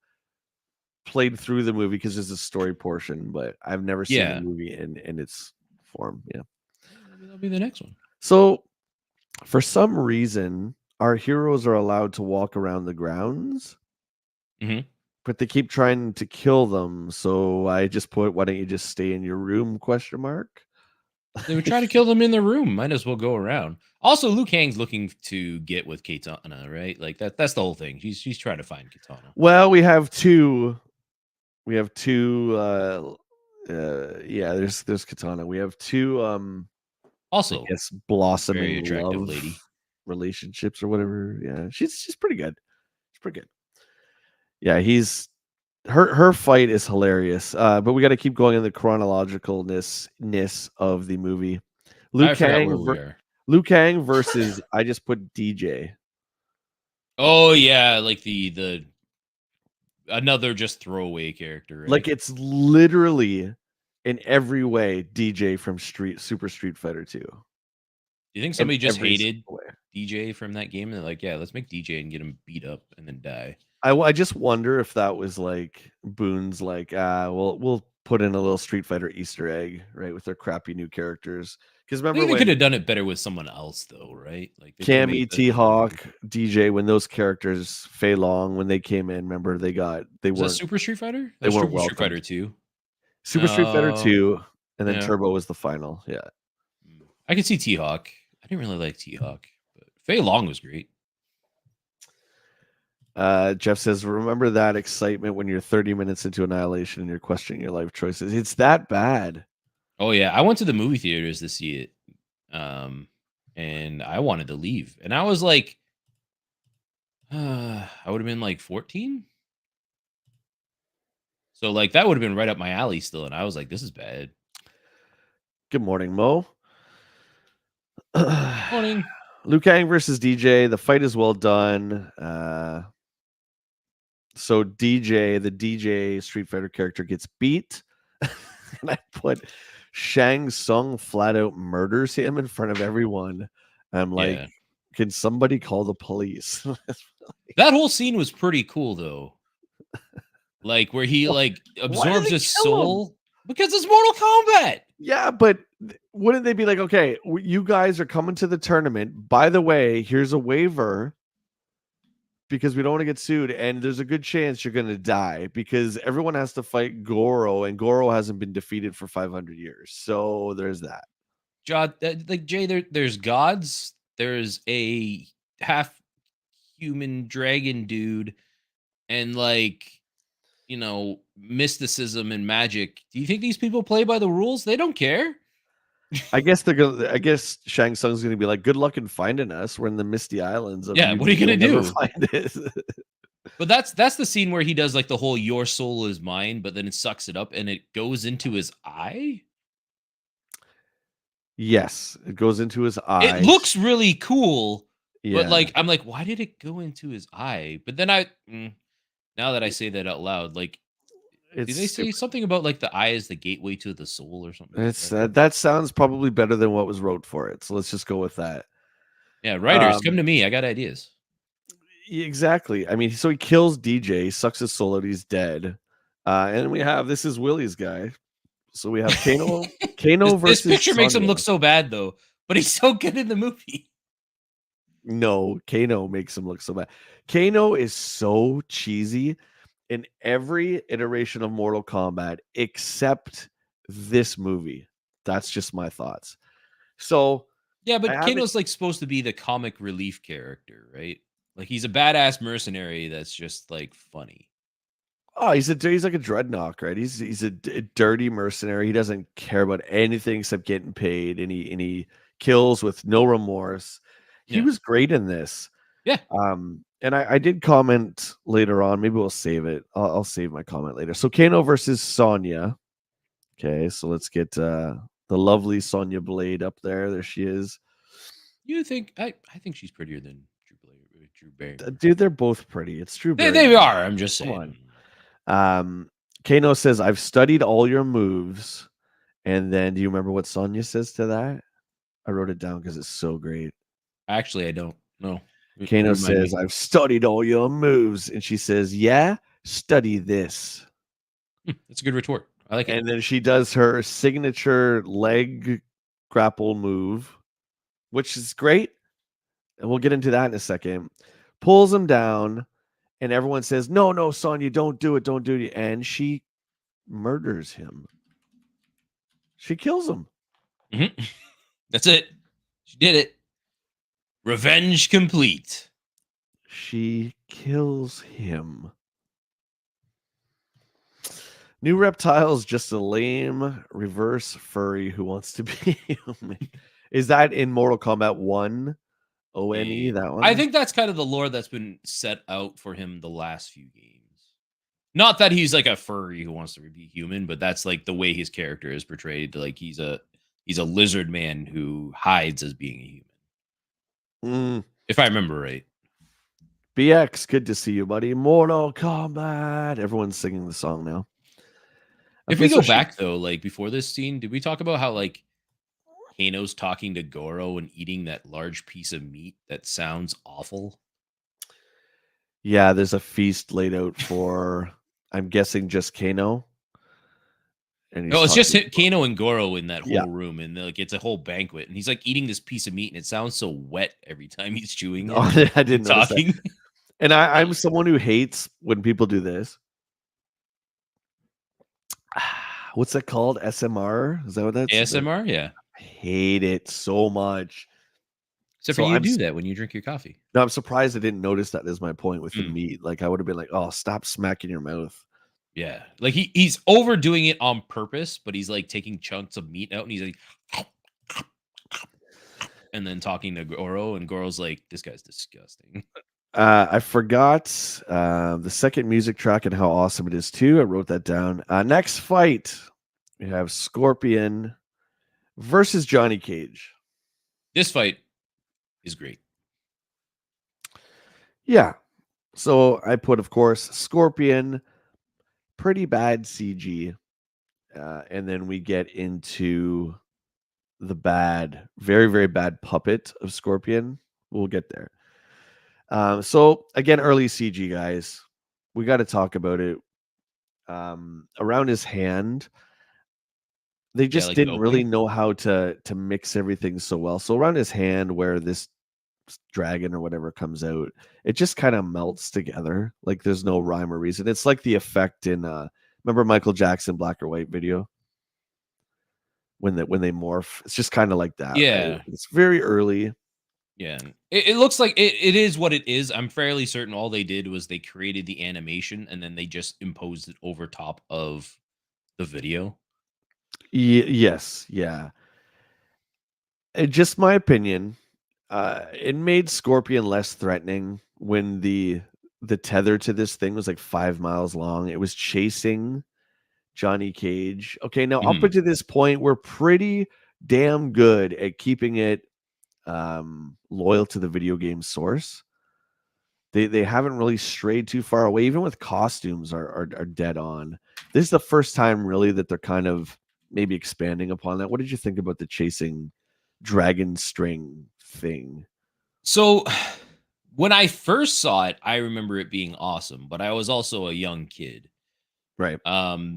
Speaker 1: played through the movie because there's a story portion, but I've never seen the movie in its form. Yeah.
Speaker 2: Maybe that'll be the next one.
Speaker 1: So for some reason, our heroes are allowed to walk around the grounds, but they keep trying to kill them. So I just put, why don't you just stay in your room? ?
Speaker 2: They would try to kill them in the room. Might as well go around. Also, Liu Kang's looking to get with Kitana, right? Like that's the whole thing. He's trying to find Kitana.
Speaker 1: Well, we have two. Yeah, there's Kitana. We have two.
Speaker 2: Also,
Speaker 1: I guess blossoming
Speaker 2: very attractive
Speaker 1: love
Speaker 2: lady.
Speaker 1: relationships or whatever. Yeah, she's pretty good. She's pretty good. Yeah, he's her fight is hilarious. But we got to keep going in the chronologicalness of the movie. Liu
Speaker 2: I forgot where
Speaker 1: Kang,
Speaker 2: we are.
Speaker 1: Liu Kang versus I just put DJ.
Speaker 2: Oh yeah, like the another just throwaway character, right?
Speaker 1: Like it's literally in every way DJ from Super Street Fighter 2.
Speaker 2: Do you think
Speaker 1: In
Speaker 2: somebody just
Speaker 1: every
Speaker 2: hated
Speaker 1: single way.
Speaker 2: DJ from that game and they're like, yeah, let's make DJ and get him beat up and then die?
Speaker 1: I just wonder if that was like Boone's like, we'll put in a little Street Fighter Easter egg, right, with their crappy new characters. Because
Speaker 2: I
Speaker 1: remember
Speaker 2: think they could
Speaker 1: when
Speaker 2: have done it better with someone else, though, right? Like they could have
Speaker 1: Cammy,
Speaker 2: made the
Speaker 1: T-Hawk, DJ, when those characters, Fei Long, when they came in, remember they
Speaker 2: was that
Speaker 1: weren't
Speaker 2: Super Street Fighter? That
Speaker 1: they
Speaker 2: was
Speaker 1: weren't
Speaker 2: Super Street
Speaker 1: welcomed.
Speaker 2: Fighter 2.
Speaker 1: Super Street Fighter
Speaker 2: Oh,
Speaker 1: 2, and then
Speaker 2: yeah.
Speaker 1: Turbo was the final. Yeah.
Speaker 2: I could see T-Hawk. I didn't really like T-Hawk, but Fei Long was great.
Speaker 1: Jeff says, remember that excitement when you're 30 minutes into Annihilation and you're questioning your life choices. It's that bad.
Speaker 2: Oh yeah, I went to the movie theaters to see it, and I wanted to leave, and I was like, I would have been like 14, so like that would have been right up my alley still, and I was like, this is bad.
Speaker 1: Good morning, Mo.
Speaker 2: Morning.
Speaker 1: Liu Kang versus DJ. The fight is well done. So the DJ Street Fighter character gets beat. And I put Shang Tsung flat out murders him in front of everyone. I'm like,
Speaker 2: Yeah.
Speaker 1: can somebody call the police?
Speaker 2: That whole scene was pretty cool though. Like where he like absorbs his soul because it's Mortal Kombat.
Speaker 1: Yeah, but wouldn't they be like, okay, you guys are coming to the tournament. By the way, here's a waiver because we don't want to get sued, and there's a good chance you're going to die because everyone has to fight Goro, and Goro hasn't been defeated for 500 years. So there's that.
Speaker 2: Like Jay, there's gods. There's a half human dragon dude, and like, you know, mysticism and magic. Do you think these people play by the rules? They don't care.
Speaker 1: I guess I guess Shang Tsung's gonna be like, good luck in finding us. We're in the Misty Islands.
Speaker 2: Yeah, what are you gonna do?
Speaker 1: Find it.
Speaker 2: But that's the scene where he does like the whole "your soul is mine," but then it sucks it up and it goes into his eye.
Speaker 1: Yes, it goes into his eye.
Speaker 2: It looks really cool,
Speaker 1: yeah.
Speaker 2: But like I'm like, why did it go into his eye? But then now that I say that out loud, like, did they say something about like the eye is the gateway to the soul or something?
Speaker 1: It's that sounds probably better than what was wrote for it. So let's just go with that.
Speaker 2: Yeah, writers, come to me. I got ideas.
Speaker 1: Exactly. I mean, so he kills DJ, sucks his soul out, he's dead. And we have this is Willy's guy. So we have Kano. Versus
Speaker 2: this picture makes him
Speaker 1: Sonya.
Speaker 2: look so bad though, but he's so good in the movie.
Speaker 1: No, Kano makes him look so bad. Kano is so cheesy in every iteration of Mortal Kombat except this movie. That's just my thoughts. So
Speaker 2: yeah, but Kano's like supposed to be the comic relief character, right? Like he's a badass mercenary that's just like funny.
Speaker 1: Oh, he's like a dreadnought, right? He's a dirty mercenary. He doesn't care about anything except getting paid, and he kills with no remorse. He was great in this.
Speaker 2: Yeah.
Speaker 1: And I did comment later on. Maybe we'll save it. I'll save my comment later. So Kano versus Sonya. Okay, so let's get the lovely Sonya Blade up there. There she is.
Speaker 2: You think I think she's prettier than Drew Barrymore.
Speaker 1: Dude, they're both pretty. It's Drew Barrymore.
Speaker 2: They are. I'm just saying.
Speaker 1: Kano says, "I've studied all your moves." And then, do you remember what Sonya says to that? I wrote it down because it's so great.
Speaker 2: Actually, I don't know.
Speaker 1: Kano says, "I've studied all your moves," and she says, "Yeah, study this."
Speaker 2: That's a good retort. I like it.
Speaker 1: And then she does her signature leg grapple move, which is great. And we'll get into that in a second. Pulls him down, and everyone says, No, Sonya, don't do it. Don't do it. And she murders him. She kills him.
Speaker 2: Mm-hmm. That's it. She did it. Revenge complete.
Speaker 1: She kills him. New Reptile's just a lame reverse furry who wants to be human. Is that in Mortal Kombat 1 ONE, that
Speaker 2: I
Speaker 1: one.
Speaker 2: think that's kind of the lore that's been set out for him the last few games. Not that he's like a furry who wants to be human, but that's like the way his character is portrayed. Like he's a lizard man who hides as being a human.
Speaker 1: Mm.
Speaker 2: If I remember right.
Speaker 1: BX, good to see you, buddy. Mortal Kombat. Everyone's singing the song now.
Speaker 2: If
Speaker 1: Okay,
Speaker 2: we
Speaker 1: so
Speaker 2: go back though, like before this scene, did we talk about how like Kano's talking to Goro and eating that large piece of meat that sounds awful?
Speaker 1: yeah, there's a feast laid out for, I'm guessing, just Kano. And he's
Speaker 2: No, it's just
Speaker 1: talking.
Speaker 2: Kano and Goro in that
Speaker 1: Yeah.
Speaker 2: whole room, and like it's a whole banquet, and he's like eating this piece of meat, and it sounds so wet every time he's chewing it.
Speaker 1: Oh, I
Speaker 2: and
Speaker 1: didn't notice that.
Speaker 2: talking.
Speaker 1: And I'm someone who hates when people do this. What's that called? SMR? Is that what that's?
Speaker 2: ASMR, yeah.
Speaker 1: I hate it so much.
Speaker 2: Except
Speaker 1: So
Speaker 2: for you
Speaker 1: I'm
Speaker 2: do that when you drink your coffee.
Speaker 1: No, I'm surprised I didn't notice that is my point with the
Speaker 2: Mm.
Speaker 1: meat. Like I would have been like, oh, stop smacking your mouth.
Speaker 2: Yeah, like he's overdoing it on purpose, but he's like taking chunks of meat out, and he's like, and then talking to Goro, and Goro's like, "This guy's disgusting."
Speaker 1: I forgot the second music track and how awesome it is too. I wrote that down. Next fight, we have Scorpion versus Johnny Cage.
Speaker 2: This fight is great.
Speaker 1: Yeah. So I put, of course, Scorpion, pretty bad CG. And then we get into the bad, very, very bad puppet of Scorpion. We'll get there. So again, early CG, guys. We got to talk about it. Around his hand, they just
Speaker 2: like the
Speaker 1: didn't really
Speaker 2: opening?
Speaker 1: know how to mix everything so well. So around his hand, where this dragon or whatever comes out, it just kind of melts together. Like there's no rhyme or reason. It's like the effect in remember Michael Jackson black or white video when they morph. It's just kind of like that.
Speaker 2: Yeah.
Speaker 1: Right? It's very early.
Speaker 2: Yeah, it looks like it is what it is. I'm fairly certain all they did was they created the animation and then they just imposed it over top of the video.
Speaker 1: Yes, yeah. Just my opinion. It made Scorpion less threatening when the tether to this thing was like 5 miles long. It was chasing Johnny Cage. Okay, now up
Speaker 2: Mhm.
Speaker 1: until this point, we're pretty damn good at keeping it loyal to the video game source. They haven't really strayed too far away. Even with costumes are dead on. This is the first time really that they're kind of maybe expanding upon that. What did you think about the chasing dragon string thing?
Speaker 2: So when I first saw it, I remember it being awesome, but I was also a young kid.
Speaker 1: Right.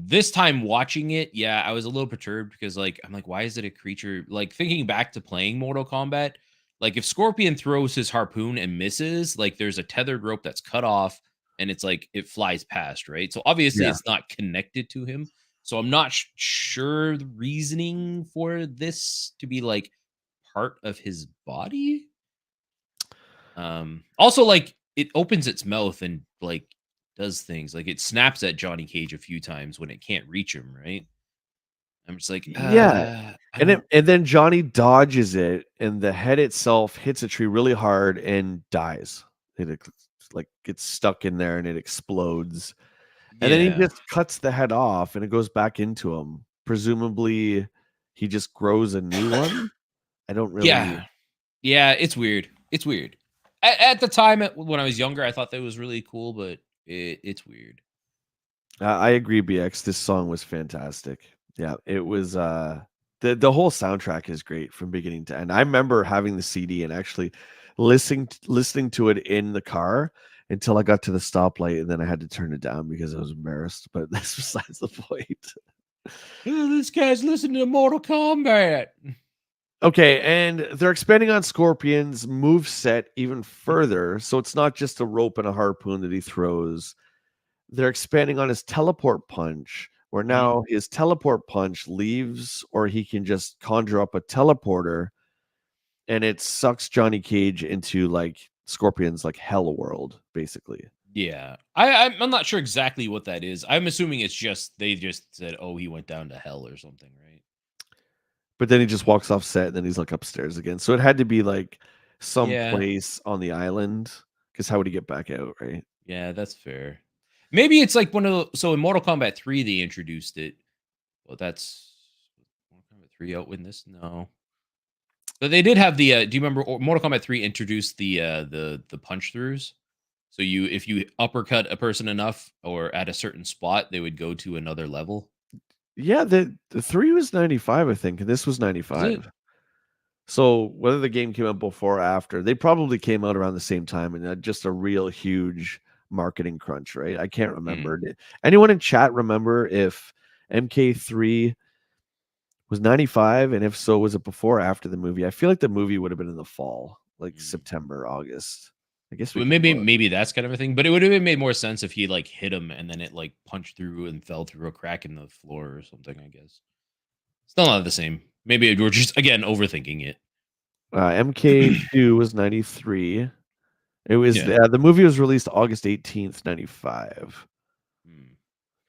Speaker 2: This time watching it, yeah, I was a little perturbed because like I'm like, why is it a creature? Like thinking back to playing Mortal Kombat, like if Scorpion throws his harpoon and misses, like there's a tethered rope that's cut off and it's like it flies past, right? So obviously
Speaker 1: Yeah.
Speaker 2: it's not connected to him. So I'm not sure the reasoning for this to be like part of his body. Also like it opens its mouth and like does things like it snaps at Johnny Cage a few times when it can't reach him, right? I'm just like,
Speaker 1: Yeah.
Speaker 2: I
Speaker 1: And
Speaker 2: don't.
Speaker 1: then Johnny dodges it, and the head itself hits a tree really hard and dies. It like gets stuck in there and it explodes. And then he
Speaker 2: Yeah,
Speaker 1: just cuts the head off and it goes back into him. Presumably he just grows a new one. I don't really
Speaker 2: yeah, yeah. It's weird. It's weird. At the time, when I was younger, I thought that was really cool, but it's weird.
Speaker 1: I agree, BX. This song was fantastic. Yeah, it was the whole soundtrack is great from beginning to end. I remember having the CD and actually listening to it in the car until I got to the stoplight, and then I had to turn it down because I was embarrassed. But that's besides the point.
Speaker 2: Oh, this guy's listening to Mortal Kombat.
Speaker 1: Okay, and they're expanding on Scorpion's move set even further. So it's not just a rope and a harpoon that he throws. They're expanding on his teleport punch, where now his teleport punch leaves, or he can just conjure up a teleporter, and it sucks Johnny Cage into like Scorpion's like hell world, basically.
Speaker 2: Yeah, I'm not sure exactly what that is. I'm assuming it's just they just said, "Oh, he went down to hell" or something, right?
Speaker 1: But then he just walks off set, and then he's like upstairs again. So it had to be like
Speaker 2: Yeah.
Speaker 1: someplace on the island. Because how would he get back out, right?
Speaker 2: Yeah, that's fair. Maybe it's like one of the so in Mortal Kombat 3 they introduced it. Well, that's Mortal Kombat 3 out in this? No. But they did have the do you remember Mortal Kombat 3 introduced the punch throughs? So you if you uppercut a person enough or at a certain spot, they would go to another level.
Speaker 1: Yeah, the 3 was 95, I think, and this was
Speaker 2: Was it?
Speaker 1: 95. So whether the game came out before or after, they probably came out around the same time, and just a real huge marketing crunch, right? I can't
Speaker 2: Mm,
Speaker 1: remember. Anyone in chat remember if MK3 was 95, and if so, was it before or after the movie? I feel like the movie would have been in the fall, like
Speaker 2: mm.
Speaker 1: September, August. I guess we
Speaker 2: Well,
Speaker 1: could
Speaker 2: maybe
Speaker 1: look.
Speaker 2: maybe that's kind of a thing, but it would have made more sense if he like hit him and then it like punched through and fell through a crack in the floor or something. I guess still not the same. Maybe we're just again overthinking it.
Speaker 1: MK2 was 93. It was
Speaker 2: Yeah.
Speaker 1: the movie was released August 18th, 95.
Speaker 2: Mm.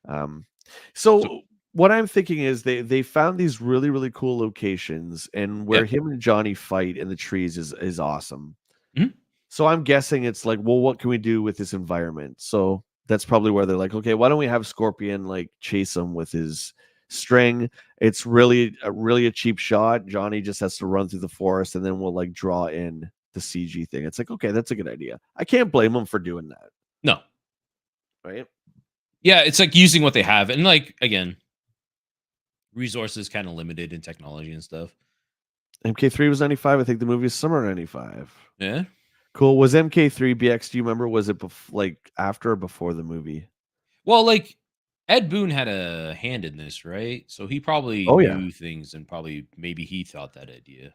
Speaker 1: Um,
Speaker 2: So
Speaker 1: so what I'm thinking is they found these really really cool locations, and
Speaker 2: yeah.
Speaker 1: where him and Johnny fight in the trees is awesome.
Speaker 2: Mhm.
Speaker 1: So I'm guessing it's like, well, what can we do with this environment? So that's probably where they're like, okay, why don't we have Scorpion like chase him with his string? It's really a cheap shot. Johnny just has to run through the forest, and then we'll like draw in the CG thing. It's like, okay, that's a good idea. I can't blame him for doing that,
Speaker 2: No.
Speaker 1: right?
Speaker 2: Yeah, it's like using what they have, and like again, resources kind of limited in technology and stuff.
Speaker 1: MK3 was 95. I think the movie is summer 95.
Speaker 2: Yeah.
Speaker 1: Cool. Was MK3 BX? Do you remember? Was it like after or before the movie?
Speaker 2: Well, like Ed Boon had a hand in this, right? So he probably
Speaker 1: Oh yeah,
Speaker 2: knew things and probably maybe he thought that idea.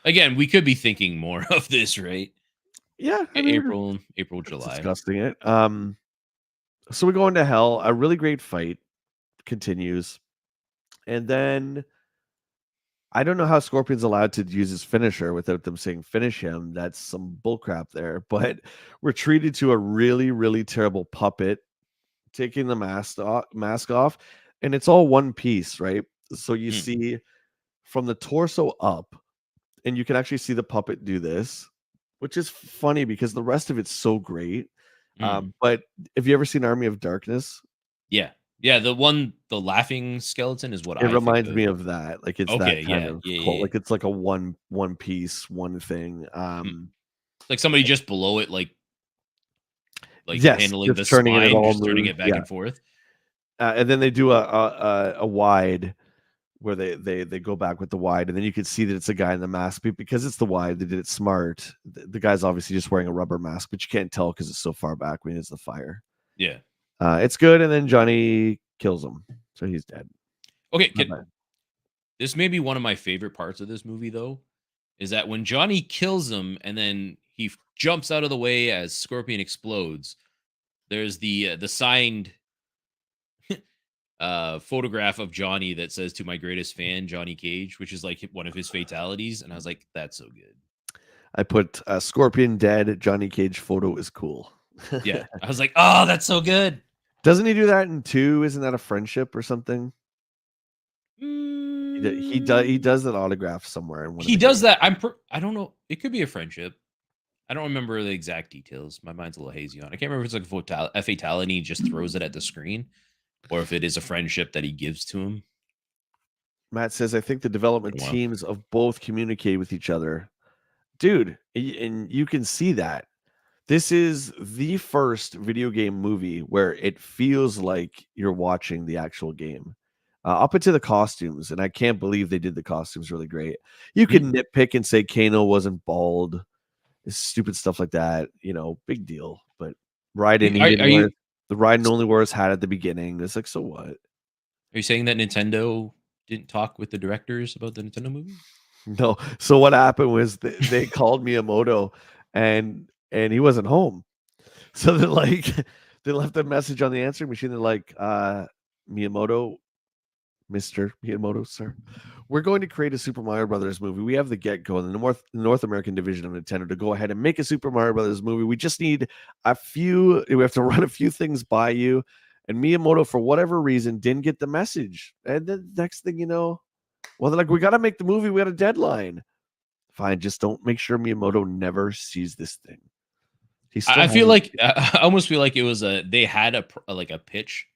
Speaker 2: Again, we could be thinking more of this, right?
Speaker 1: yeah. I mean, we're
Speaker 2: April,
Speaker 1: just
Speaker 2: July.
Speaker 1: discussing it. So we go into hell. A really great fight continues, and then I don't know how Scorpion's allowed to use his finisher without them saying finish him. That's some bullcrap there. But we're treated to a really really terrible puppet taking the mask off, and it's all one piece, right? So you
Speaker 2: Mm,
Speaker 1: see from the torso up, and you can actually see the puppet do this, which is funny because the rest of it's so great.
Speaker 2: mm.
Speaker 1: But have you ever seen Army of Darkness?
Speaker 2: Yeah. Yeah, the laughing skeleton is what
Speaker 1: It
Speaker 2: I think
Speaker 1: reminds
Speaker 2: of.
Speaker 1: me of that. Like it's that
Speaker 2: Okay,
Speaker 1: kind
Speaker 2: yeah,
Speaker 1: of
Speaker 2: yeah,
Speaker 1: quote.
Speaker 2: yeah.
Speaker 1: Like it's like a one piece, one thing.
Speaker 2: Mm. Like somebody just below it, like
Speaker 1: Yes,
Speaker 2: handling the
Speaker 1: just turning it
Speaker 2: spine,
Speaker 1: all
Speaker 2: just turning
Speaker 1: loose.
Speaker 2: it back
Speaker 1: Yeah,
Speaker 2: and forth.
Speaker 1: and then they do a wide where they go back with the wide, and then you can see that it's a guy in the mask. But because it's the wide, they did it smart. The guy's obviously just wearing a rubber mask, but you can't tell because it's so far back when it's the fire.
Speaker 2: Yeah.
Speaker 1: It's good, and then Johnny kills him, so he's dead.
Speaker 2: Okay,
Speaker 1: Not bad.
Speaker 2: this may be one of my favorite parts of this movie though, is that when Johnny kills him and then he jumps out of the way as Scorpion explodes, there's the signed photograph of Johnny that says to my greatest fan, Johnny Cage, which is like one of his fatalities. And I was like, that's so good.
Speaker 1: I put Scorpion dead. Johnny Cage photo is cool.
Speaker 2: Yeah. I was like, oh, that's so good.
Speaker 1: Doesn't he do that in 2? Isn't that a friendship or something? He
Speaker 2: Mm,
Speaker 1: does that autograph somewhere in one of
Speaker 2: he
Speaker 1: the
Speaker 2: does
Speaker 1: games.
Speaker 2: that. I don't know. It could be a friendship. I don't remember the exact details. My mind's a little hazy on. I can't remember if it's like a fatality. He just throws it at the screen, or if it is a friendship that he gives to him.
Speaker 1: Matt says, I think the
Speaker 2: Been
Speaker 1: development
Speaker 2: a while.
Speaker 1: teams of both communicate with each other. Dude, and you can see that. This is the first video game movie where it feels like you're watching the actual game. Up into the costumes, and I can't believe they did the costumes really great. You
Speaker 2: Mhm.
Speaker 1: can nitpick and say Kano wasn't bald, stupid stuff like that, big deal. But Raiden, he
Speaker 2: Are
Speaker 1: didn't
Speaker 2: you
Speaker 1: wear the Raiden only wore his hat at the beginning. It's like, so what?
Speaker 2: are you saying that Nintendo didn't talk with the directors about the Nintendo movie?
Speaker 1: No. So what happened was they called Miyamoto, and he wasn't home. So they're like, they left a message on the answering machine. They're like, Miyamoto, Mr. Miyamoto, sir, we're going to create a Super Mario Brothers movie. We have the get go in the North American division of Nintendo to go ahead and make a Super Mario Brothers movie. We just need we have to run a few things by you. And Miyamoto, for whatever reason, didn't get the message. And then next thing you know, well, they're like, we got to make the movie. We got a deadline. fine. Just don't make sure Miyamoto never sees this thing. He still
Speaker 2: I feel
Speaker 1: hasn't.
Speaker 2: like I almost feel like it was they had like a pitch,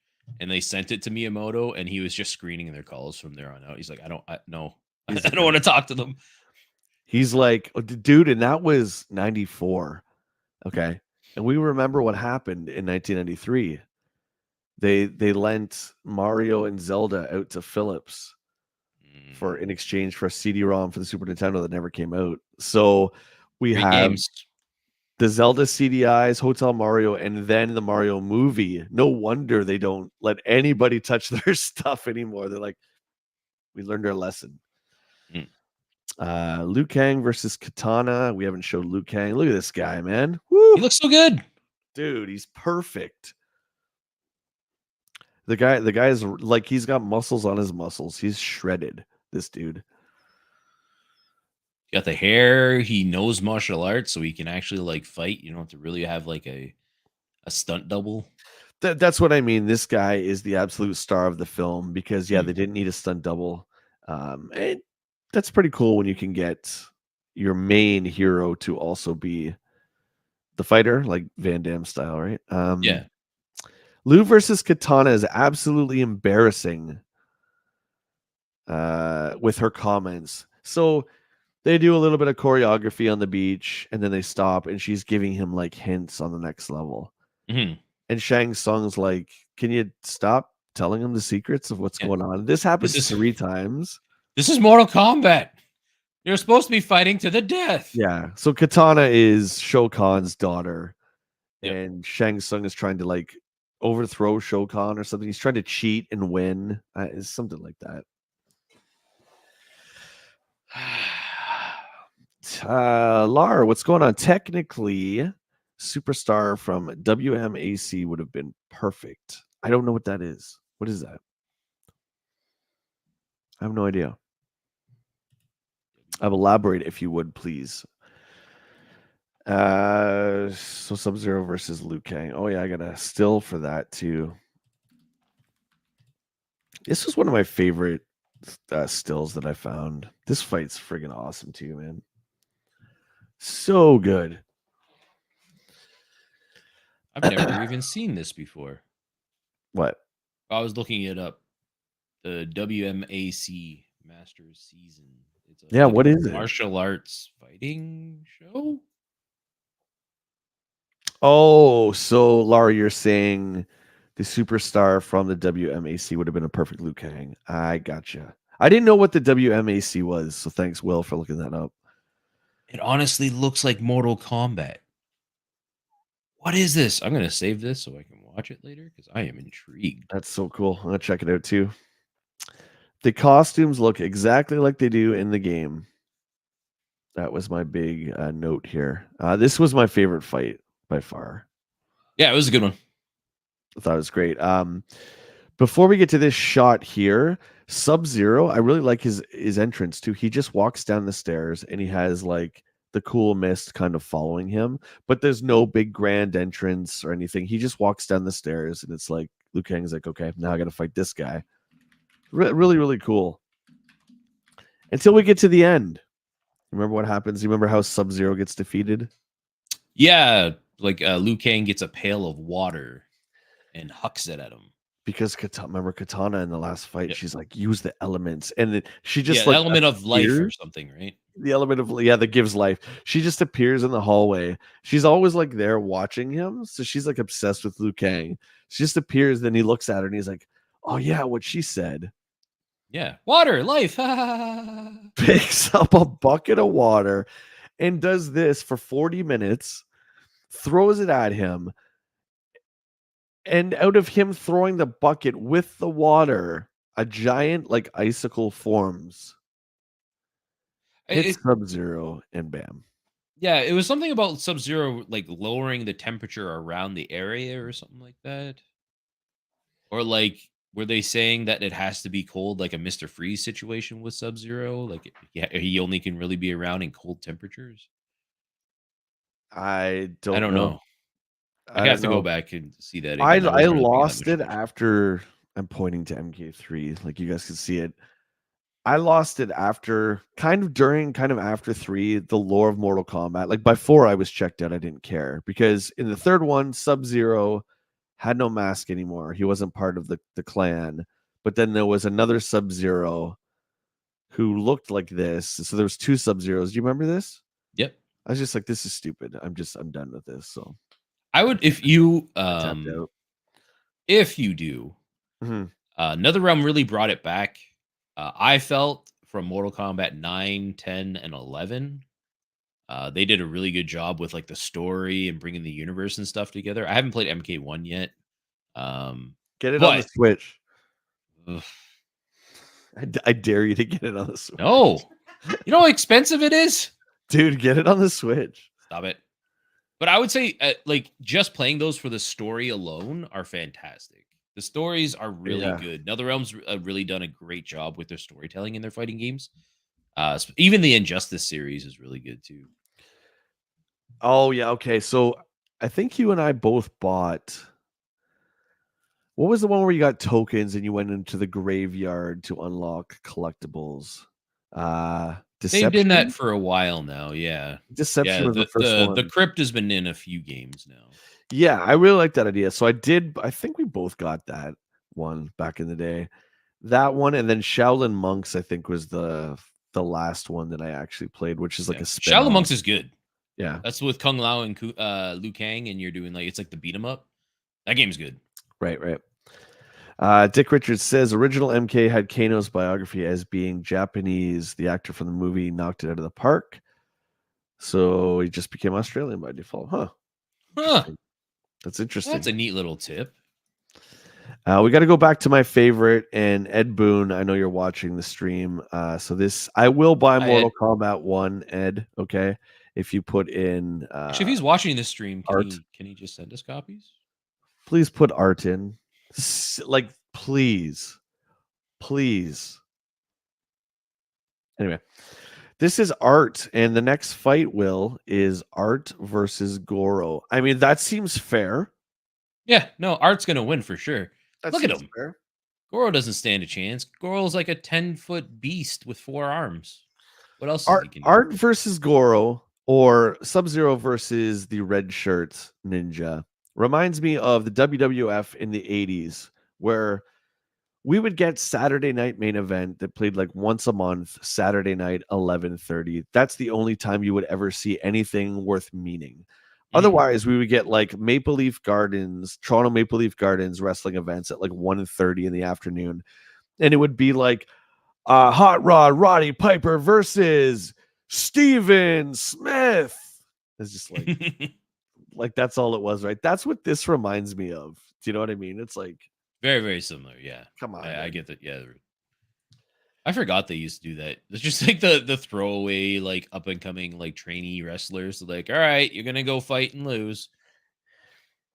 Speaker 2: and they sent it to Miyamoto, and he was just screening their calls from there on out. He's like, no, I
Speaker 1: He's like,
Speaker 2: don't want to talk to them.
Speaker 1: he's like, "Oh, dude, and that was 94. Okay. And we remember what happened in 1993. They lent Mario and Zelda out to Philips for in exchange for a CD-ROM for the Super Nintendo that never came out. So we
Speaker 2: Great
Speaker 1: have
Speaker 2: games.
Speaker 1: the Zelda CDIs, Hotel Mario, and then the Mario movie. No wonder they don't let anybody touch their stuff anymore. They're like, we learned our lesson. Liu Kang versus Katana. We haven't showed Liu Kang. Look at this guy, man. Woo!
Speaker 2: He looks so good.
Speaker 1: Dude, he's perfect. The guy is like, he's got muscles on his muscles. He's shredded, this dude.
Speaker 2: He got the hair. He knows martial arts, so he can actually like fight. You don't have to really have like a stunt double.
Speaker 1: That's what I mean. This guy is the absolute star of the film because they didn't need a stunt double. And that's pretty cool when you can get your main hero to also be the fighter, like Van Damme style, right?
Speaker 2: Yeah.
Speaker 1: Liu versus Katana is absolutely embarrassing with her comments. So they do a little bit of choreography on the beach and then they stop and she's giving him like hints on the next level.
Speaker 2: Mm-hmm.
Speaker 1: And Shang Tsung's like, can you stop telling him the secrets of what's going on? This happens 3 times.
Speaker 2: This is Mortal Kombat. You're supposed to be fighting to the death.
Speaker 1: Yeah. So Katana is Shao Kahn's daughter. And Shang Tsung is trying to like overthrow Shao Kahn or something. He's trying to cheat and win. It's something like that. Lar, what's going on? Technically, Superstar from WMAC would have been perfect. I don't know what that is. What is that? I have no idea. I'll elaborate if you would, please. So Sub-Zero versus Liu Kang. Oh yeah, I got a still for that too. This was one of my favorite stills that I found. This fight's friggin' awesome too, man. So good.
Speaker 2: I've never even seen this before.
Speaker 1: What?
Speaker 2: I was looking it up. The WMAC Masters season. It's
Speaker 1: Yeah, what is it?
Speaker 2: Martial arts fighting show?
Speaker 1: Oh, so Laura, you're saying the superstar from the WMAC would have been a perfect Liu Kang. I gotcha. I didn't know what the WMAC was, so thanks, Will, for looking that up.
Speaker 2: It honestly looks like Mortal Kombat. What is this? I'm going to save this so I can watch it later because I am intrigued.
Speaker 1: That's so cool. I'm going to check it out too. The costumes look exactly like they do in the game. That was my big note here. This was my favorite fight by far.
Speaker 2: Yeah, it was a good one.
Speaker 1: I thought it was great. Before we get to this shot here, Sub-Zero, I really like his entrance too. He just walks down the stairs and he has like the cool mist kind of following him, but there's no big grand entrance or anything. He just walks down the stairs and it's like Liu Kang's like, okay, now I got to fight this guy. Really, really cool. Until we get to the end. Remember what happens? You remember how Sub-Zero gets defeated?
Speaker 2: Yeah, like Liu Kang gets a pail of water and hucks it at him.
Speaker 1: Because remember Katana in the last fight, she's like, use the elements. And she just
Speaker 2: like element of life or something, right?
Speaker 1: The element of, that gives life. She just appears in the hallway. She's always like there watching him. So she's like obsessed with Liu Kang. She just appears, then he looks at her and he's like, oh yeah, what she said.
Speaker 2: Yeah. Water, life.
Speaker 1: Picks up a bucket of water and does this for 40 minutes, throws it at him. And out of him throwing the bucket with the water, a giant like icicle forms. Hits Sub-Zero and bam.
Speaker 2: Yeah, it was something about Sub-Zero like lowering the temperature around the area or something like that. Or like, were they saying that it has to be cold, like a Mr. Freeze situation with Sub-Zero? Like, he only can really be around in cold temperatures?
Speaker 1: I don't
Speaker 2: know. I have to go back and see that again.
Speaker 1: I lost it after I'm pointing to MK3. Like you guys can see it. I lost it after kind of after 3, the lore of Mortal Kombat. Like by 4, I was checked out. I didn't care because in the third one, Sub-Zero had no mask anymore. He wasn't part of the clan. But then there was another Sub-Zero who looked like this. So there was 2 Sub-Zeros. Do you remember this?
Speaker 2: Yep.
Speaker 1: I was just like, this is stupid. I'm done with this. So
Speaker 2: I would if you
Speaker 1: I tapped out.
Speaker 2: if you do.
Speaker 1: Mhm.
Speaker 2: NetherRealm really brought it back. I felt from Mortal Kombat 9, 10, and 11, they did a really good job with like the story and bringing the universe and stuff together. I haven't played MK1 yet,
Speaker 1: Get it on the
Speaker 2: but
Speaker 1: Switch.
Speaker 2: ugh,
Speaker 1: I dare you to get it on the Switch.
Speaker 2: no, you know how expensive it is.
Speaker 1: Dude, get it on the Switch.
Speaker 2: Stop it. But I would say, like, just playing those for the story alone are fantastic. The stories are really
Speaker 1: Yeah.
Speaker 2: good. NetherRealm's really done a great job with their storytelling in their fighting games. Even the Injustice series is really good too.
Speaker 1: Oh yeah, okay. So I think you and I both bought. What was the one where you got tokens and you went into the graveyard to unlock collectibles?
Speaker 2: They've done that
Speaker 1: Deception.
Speaker 2: for a while now. Yeah,
Speaker 1: Deception
Speaker 2: yeah.
Speaker 1: was the
Speaker 2: The
Speaker 1: first
Speaker 2: the the
Speaker 1: one.
Speaker 2: crypt has been in a few games now.
Speaker 1: Yeah, I really like that idea. So I did. I think we both got that one back in the day. That one, and then Shaolin Monks. I think was the last one that I actually played, which is like
Speaker 2: Yeah,
Speaker 1: a spin
Speaker 2: Shadow
Speaker 1: off.
Speaker 2: Monks is good.
Speaker 1: Yeah.
Speaker 2: That's with Kung Lao and Liu Kang, and you're doing like it's like the beat 'em up. That game's good.
Speaker 1: Right. Right. Dick Richards says original MK had Kano's biography as being Japanese. The actor from the movie knocked it out of the park. So he just became Australian by default. Huh.
Speaker 2: Huh.
Speaker 1: That's interesting.
Speaker 2: That's a neat little tip.
Speaker 1: We got to go back to my favorite and Ed Boon. I know you're watching the stream. So this, I will buy
Speaker 2: Hi,
Speaker 1: Mortal
Speaker 2: Ed.
Speaker 1: Kombat 1, Ed. Okay. If you put in
Speaker 2: Actually, if he's watching this stream,
Speaker 1: art,
Speaker 2: can he just send us copies?
Speaker 1: please put art in. Like, please. Please. Anyway. This is Art, and the next fight, Will, is Art versus Goro. I mean, that seems fair.
Speaker 2: Yeah, no, Art's gonna win for sure.
Speaker 1: That
Speaker 2: Look at
Speaker 1: seems
Speaker 2: him.
Speaker 1: fair.
Speaker 2: Goro doesn't stand a chance. Goro's like a 10-foot beast with 4 arms. What else is he can do?
Speaker 1: Art versus Goro or Sub-Zero versus the red shirt ninja reminds me of the WWF in the 80s, where we would get Saturday night main event that played like once a month, Saturday night, 11:30. That's the only time you would ever see anything worth meaning. Otherwise, we would get like Toronto Maple Leaf Gardens wrestling events at like 1:30 in the afternoon. And it would be like Hot Rod Roddy Piper versus Steven Smith. It's just like like that's all it was, right? That's what this reminds me of. Do you know what I mean? It's like,
Speaker 2: Very, very similar. Yeah.
Speaker 1: come on.
Speaker 2: I get that. Yeah. I forgot they used to do that. It's just like the throwaway, like up and coming, like trainee wrestlers. Like, all right, you're gonna go fight and lose.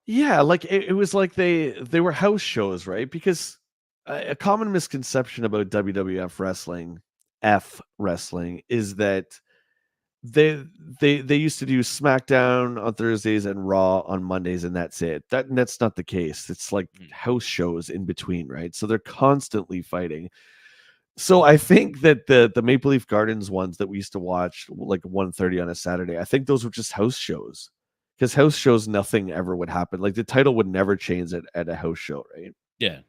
Speaker 1: Yeah, like it was like they were house shows, right? Because a common misconception about WWF wrestling is that they used to do SmackDown on Thursdays and Raw on Mondays, and that's it. That's not the case. It's like house shows in between, right? So they're constantly fighting. So I think that the Maple Leaf Gardens ones that we used to watch like 1:30 on a Saturday, I think those were just house shows. Because house shows, nothing ever would happen. Like the title would never change at a house show, right?
Speaker 2: Yeah.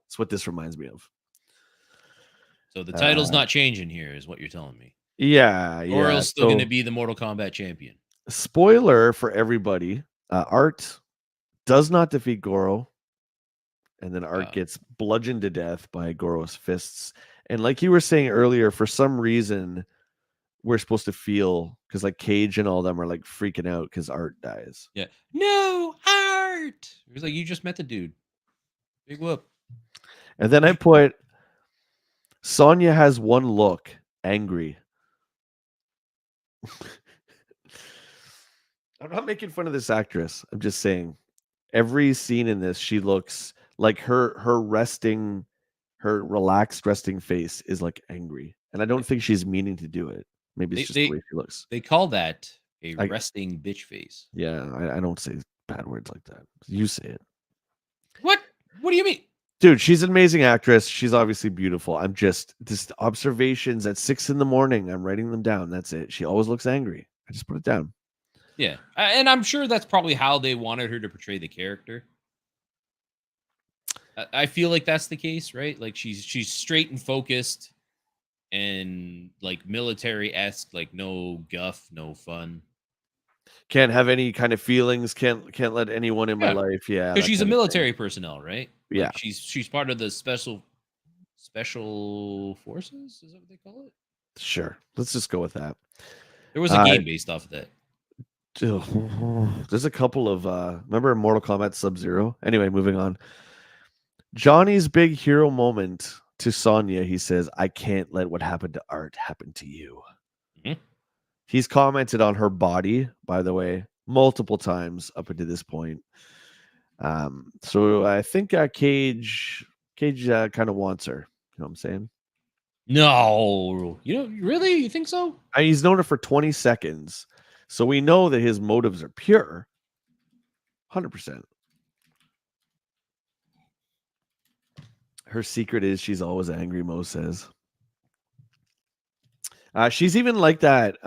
Speaker 1: That's what this reminds me of.
Speaker 2: So the title's not changing here, is what you're telling me.
Speaker 1: Yeah.
Speaker 2: Goro's still
Speaker 1: So,
Speaker 2: gonna be the Mortal Kombat champion.
Speaker 1: spoiler for everybody: Art does not defeat Goro, and then Art gets bludgeoned to death by Goro's fists. And like you were saying earlier, for some reason, we're supposed to feel because like Cage and all of them are like freaking out because Art dies.
Speaker 2: Yeah. No, Art. It was like you just met the dude. Big whoop.
Speaker 1: And then I put Sonya has one look, angry. I'm not making fun of this actress. I'm just saying every scene in this, she looks like her relaxed resting face is like angry. And I don't think she's meaning to do it. Maybe it's just the way she looks.
Speaker 2: They call that a resting bitch face.
Speaker 1: Yeah, I don't say bad words like that. You say it.
Speaker 2: What? What do you mean?
Speaker 1: Dude, she's an amazing actress. She's obviously beautiful. I'm just observations at 6 in the morning. I'm writing them down. That's it. She always looks angry. I just put it down.
Speaker 2: Yeah, and I'm sure that's probably how they wanted her to portray the character. I feel like that's the case, right? Like she's straight and focused, and like military-esque, like no guff, no fun.
Speaker 1: Can't have any kind of feelings. Can't let anyone in my
Speaker 2: Yeah,
Speaker 1: life. Yeah,
Speaker 2: because
Speaker 1: that
Speaker 2: she's a
Speaker 1: kind of thing.
Speaker 2: military personnel, right?
Speaker 1: Yeah,
Speaker 2: Like she's part of the special forces. Is that what they call it?
Speaker 1: sure. Let's just go with that.
Speaker 2: There was a
Speaker 1: Uh,
Speaker 2: game based off of that.
Speaker 1: there's a couple of remember Mortal Kombat Sub-Zero? Anyway, moving on. Johnny's big hero moment to Sonya, he says, I can't let what happened to Art happen to you.
Speaker 2: Mhm.
Speaker 1: He's commented on her body, by the way, multiple times up until this point. So I think Cage kind of wants her. You know what I'm saying?
Speaker 2: No, really, you think so?
Speaker 1: He's known her for 20 seconds. So we know that his motives are pure. 100%. Her secret is she's always angry, Mo says. She's even like that.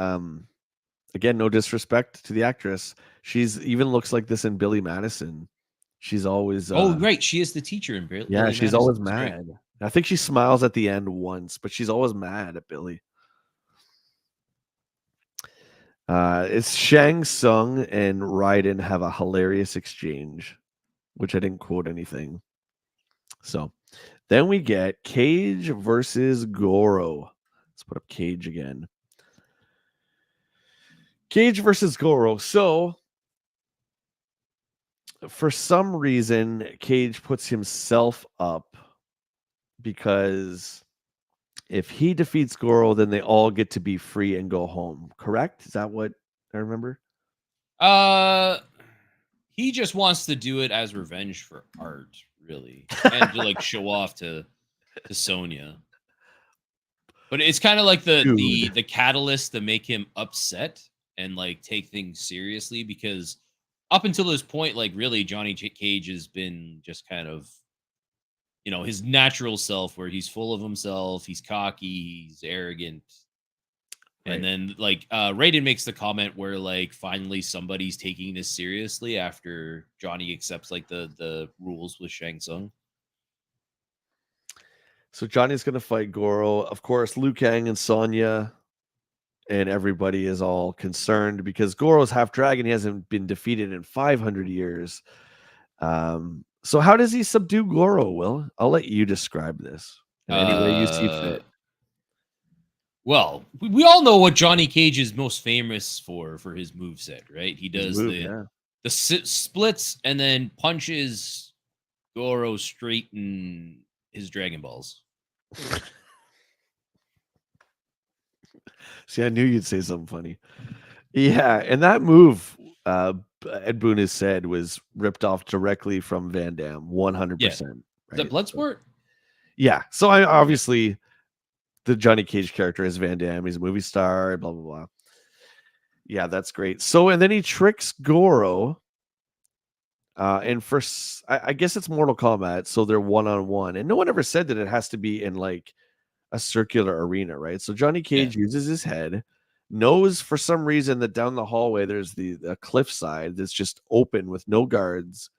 Speaker 1: Again, no disrespect to the actress. She's even looks like this in Billy Madison. She's always
Speaker 2: Right, she is the teacher in
Speaker 1: yeah,
Speaker 2: Billy
Speaker 1: she's
Speaker 2: Madison.
Speaker 1: always
Speaker 2: That's right.
Speaker 1: mad. I think she smiles at the end once, but she's always mad at Billy. It's Shang Tsung and Raiden have a hilarious exchange, which I didn't quote anything. So then we get Cage versus Goro. Let's put up Cage again. Cage versus Goro. So for some reason, Cage puts himself up because if he defeats Goro, then they all get to be free and go home. Correct? Is that what I remember?
Speaker 2: He just wants to do it as revenge for Art, really, and to like show off to Sonya. But it's kind of like
Speaker 1: Dude.
Speaker 2: the catalyst to make him upset and like take things seriously, because up until this point, like really, Cage has been just kind of, his natural self, where he's full of himself, he's cocky, he's arrogant. And
Speaker 1: Right.
Speaker 2: then like Raiden makes the comment where like finally somebody's taking this seriously after Johnny accepts like the rules with Shang Tsung.
Speaker 1: So Johnny's going to fight Goro. Of course, Liu Kang and Sonya and everybody is all concerned because Goro's half dragon. He hasn't been defeated in 500 years. So how does he subdue Goro, Will? I'll let you describe this in any way you see fit.
Speaker 2: Well, we all know what Johnny Cage is most famous for his moveset, right? He does the splits and then punches Goro straight in his Dragon Balls.
Speaker 1: See, I knew you'd say something funny. Yeah, and that move, Ed Boon has said, was ripped off directly from Van Damme, 100%.
Speaker 2: Yeah. Is that Bloodsport?
Speaker 1: Yeah. So I obviously the Johnny Cage character is Van Damme. He's a movie star, blah, blah, blah. Yeah, that's great. So, and then he tricks Goro. And I guess it's Mortal Kombat, so they're one-on-one. And no one ever said that it has to be in like a circular arena, right? So Johnny Cage uses his head, knows for some reason that down the hallway there's the cliffside that's just open with no guards,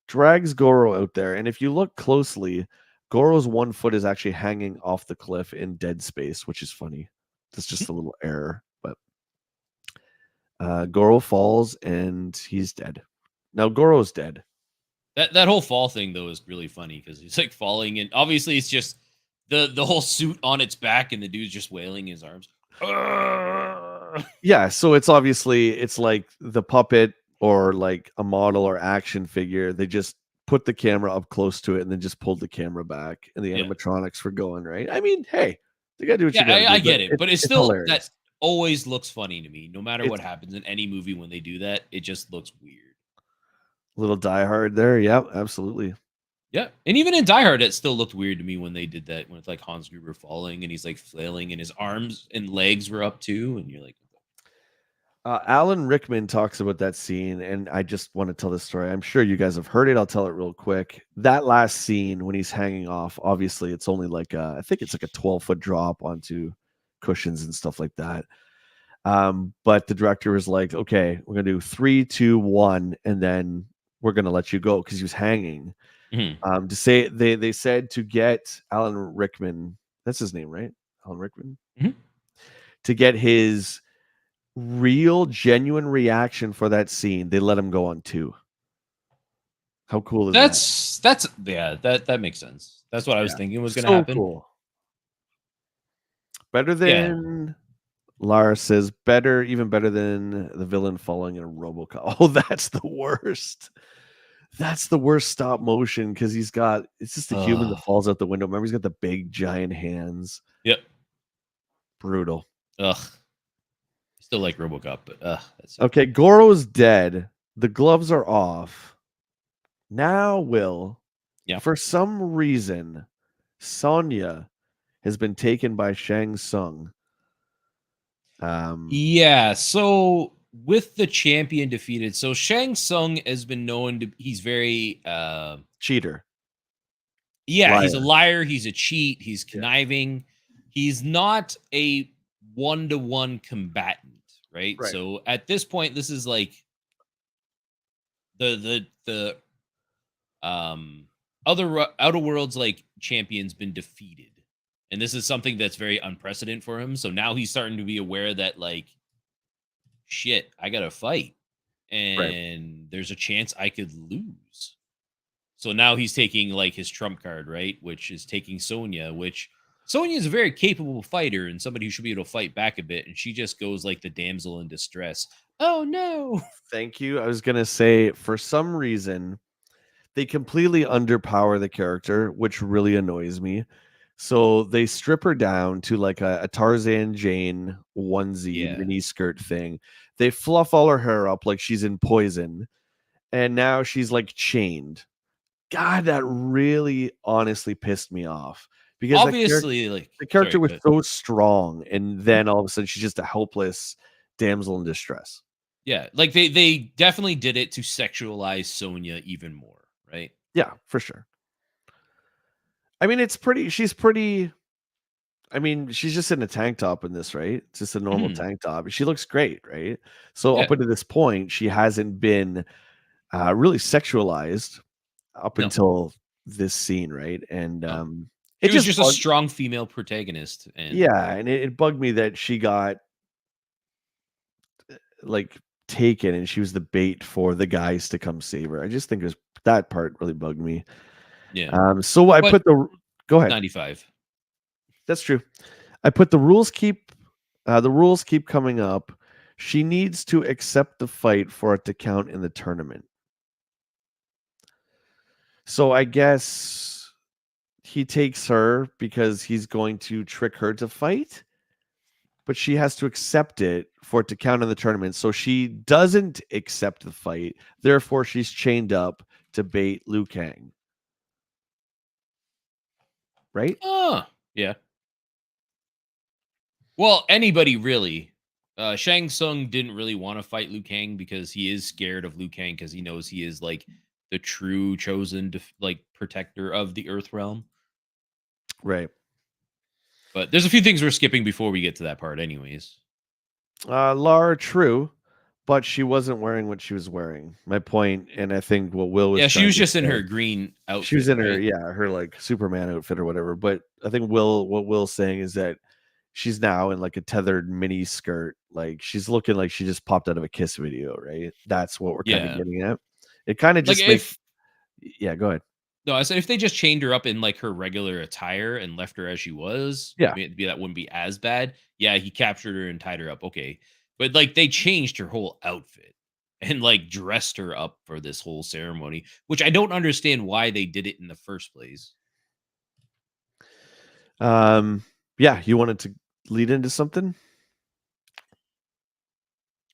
Speaker 1: drags Goro out there. And if you look closely, Goro's one foot is actually hanging off the cliff in dead space, which is funny. That's just a little error, but Goro falls and he's dead. Now Goro's dead.
Speaker 2: That whole fall thing though is really funny because he's like falling, and obviously it's just the whole suit on its back, and the dude's just wailing his arms.
Speaker 1: Yeah, so it's like the puppet or like a model or action figure. They just put the camera up close to it and then just pulled the camera back, and the animatronics were going, right? I mean, hey, they gotta do what you gotta do.
Speaker 2: I get it, but it's still
Speaker 1: hilarious.
Speaker 2: That always looks funny to me. No matter what happens in any movie when they do that, it just looks weird.
Speaker 1: Little Die Hard there, yeah, absolutely.
Speaker 2: Yeah, and even in Die Hard, it still looked weird to me when they did that. When it's like Hans Gruber falling and he's like flailing, and his arms and legs were up too, and you're like,
Speaker 1: Alan Rickman talks about that scene, and I just want to tell this story. I'm sure you guys have heard it. I'll tell it real quick. That last scene when he's hanging off, obviously, it's only like I think it's like a 12-foot drop onto cushions and stuff like that. But the director was like, "Okay, we're gonna do 3, 2, 1, and then we're gonna let you go," because he was hanging.
Speaker 2: Mhm.
Speaker 1: To say they said to get Alan Rickman, that's his name, right? Alan Rickman,
Speaker 2: Mhm.
Speaker 1: to get his real genuine reaction for that scene, they let him go on 2. How cool is that?
Speaker 2: That's yeah, that makes sense. That's what I was
Speaker 1: Yeah.
Speaker 2: thinking was gonna
Speaker 1: So
Speaker 2: happen.
Speaker 1: cool. Better
Speaker 2: Yeah.
Speaker 1: than Lara says, better, even better than the villain falling in a Robocop. Oh, that's the worst. That's the worst stop motion because it's just a human that
Speaker 2: Ugh.
Speaker 1: falls out the window. Remember, he's got the big giant hands.
Speaker 2: Yep.
Speaker 1: Brutal.
Speaker 2: Ugh. Still like RoboCop, but that's so
Speaker 1: Okay, Goro's dead. The gloves are off. Now,
Speaker 2: yeah.
Speaker 1: for some reason, Sonya has been taken by Shang Tsung.
Speaker 2: Yeah, so with the champion defeated, so Shang Tsung has been known to he's very
Speaker 1: Cheater,
Speaker 2: yeah, he's a
Speaker 1: liar.
Speaker 2: liar, he's a cheat, he's
Speaker 1: Yeah,
Speaker 2: conniving. He's not a one-to-one combatant, right?
Speaker 1: right.
Speaker 2: So at this point this is like the outer worlds like champion's been defeated. And this is something that's very unprecedented for him. So now he's starting to be aware that like shit, I got to fight
Speaker 1: Right.
Speaker 2: and there's a chance I could lose. So now he's taking like his trump card, right? Which is taking Sonya, which Sonya is a very capable fighter and somebody who should be able to fight back a bit. And she just goes like the damsel in distress. Oh no.
Speaker 1: Thank you. I was gonna say, for some reason, they completely underpower the character, which really annoys me. So they strip her down to like a Tarzan Jane onesie
Speaker 2: Yeah.
Speaker 1: mini skirt thing. They fluff all her hair up like she's in Poison, and now she's like chained. God, that really honestly pissed me off because
Speaker 2: Obviously, like,
Speaker 1: the character
Speaker 2: sorry,
Speaker 1: was
Speaker 2: but
Speaker 1: so strong, and then all of a sudden she's just a helpless damsel in distress.
Speaker 2: yeah, like they definitely did it to sexualize Sonya even more, right?
Speaker 1: Yeah, for sure. I mean, she's pretty. I mean, she's just in a tank top in this, right? It's just a normal
Speaker 2: Mhm.
Speaker 1: tank top. She looks great, right? So
Speaker 2: Yeah.
Speaker 1: up until this point, she hasn't been really sexualized up
Speaker 2: No.
Speaker 1: until this scene, right? And
Speaker 2: No.
Speaker 1: it
Speaker 2: She was
Speaker 1: just
Speaker 2: just a strong female protagonist and
Speaker 1: yeah, and it bugged me that she got like taken and she was the bait for the guys to come save her. I just think that part really bugged me.
Speaker 2: yeah.
Speaker 1: So I
Speaker 2: But
Speaker 1: put the go ahead.
Speaker 2: 95.
Speaker 1: That's true. I put the rules keep coming up. She needs to accept the fight for it to count in the tournament. So I guess he takes her because he's going to trick her to fight, but she has to accept it for it to count in the tournament. So she doesn't accept the fight. Therefore, she's chained up to bait Liu Kang. Right?
Speaker 2: Oh, yeah. Well, anybody really. Shang Tsung didn't really want to fight Liu Kang because he is scared of Liu Kang because he knows he is like the true chosen like protector of the Earth realm.
Speaker 1: Right.
Speaker 2: But there's a few things we're skipping before we get to that part, anyways.
Speaker 1: Lara, true, but she wasn't wearing what she was wearing. My point, and I think what Will was
Speaker 2: Yeah, she
Speaker 1: trying
Speaker 2: was
Speaker 1: to
Speaker 2: just in
Speaker 1: say.
Speaker 2: her green
Speaker 1: She was
Speaker 2: outfit,
Speaker 1: in her,
Speaker 2: right?
Speaker 1: yeah, her like Superman outfit or whatever. But I think what Will's saying is that she's now in like a tethered mini skirt. Like she's looking like she just popped out of a Kiss video, right? That's what we're kind of
Speaker 2: Yeah.
Speaker 1: getting at. It kind of
Speaker 2: Like
Speaker 1: just makes,
Speaker 2: if
Speaker 1: yeah, go ahead.
Speaker 2: no, I said if they just chained her up in like her regular attire and left her as she was,
Speaker 1: Yeah,
Speaker 2: maybe that wouldn't be as bad. Yeah, he captured her and tied her up. Okay. But like they changed her whole outfit and like dressed her up for this whole ceremony, which I don't understand why they did it in the first place.
Speaker 1: um, yeah. You wanted to lead into something?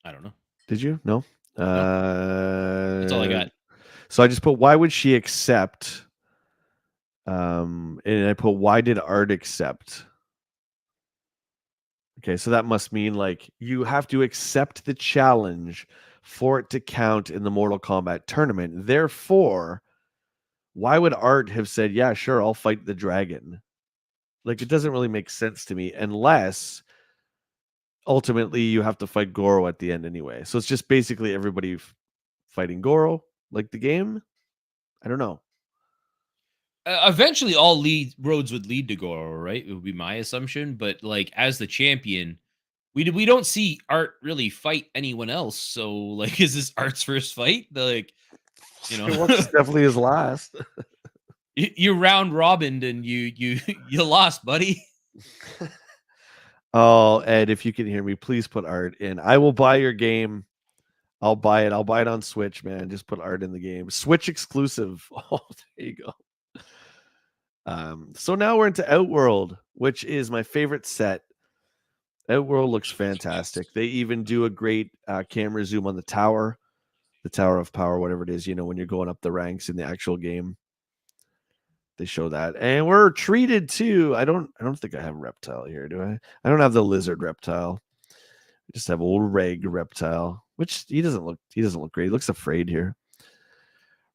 Speaker 2: I don't know.
Speaker 1: Did you? No.
Speaker 2: No, that's all I
Speaker 1: Uh,
Speaker 2: got.
Speaker 1: so I just put why would she accept? And I put why did Art accept? Okay, so that must mean like you have to accept the challenge for it to count in the Mortal Kombat tournament. Therefore, why would Art have said, "Yeah, sure, I'll fight the dragon"? Like, it doesn't really make sense to me unless ultimately you have to fight Goro at the end anyway. So it's just basically everybody fighting Goro, like the game. I don't know.
Speaker 2: Eventually, all roads would lead to Goro, right? It would be my assumption. But like as the champion, we don't see Art really fight anyone else. So like, is this Art's first fight? Like, you know,
Speaker 1: Well, it's definitely his last.
Speaker 2: you round robined and you you lost, buddy.
Speaker 1: Oh, Ed, if you can hear me, please put Art in. I will buy your game. I'll buy it. I'll buy it on Switch, man. Just put Art in the game. Switch exclusive. Oh, there you go. So now we're into Outworld, which is my favorite set. Outworld looks fantastic. They even do a great camera zoom on the Tower of Power, whatever it is, when you're going up the ranks in the actual game. They show that. And we're treated to, I don't think I have Reptile here, do I? I don't have the lizard Reptile. I just have old Reg Reptile, which he doesn't look great. He looks afraid here.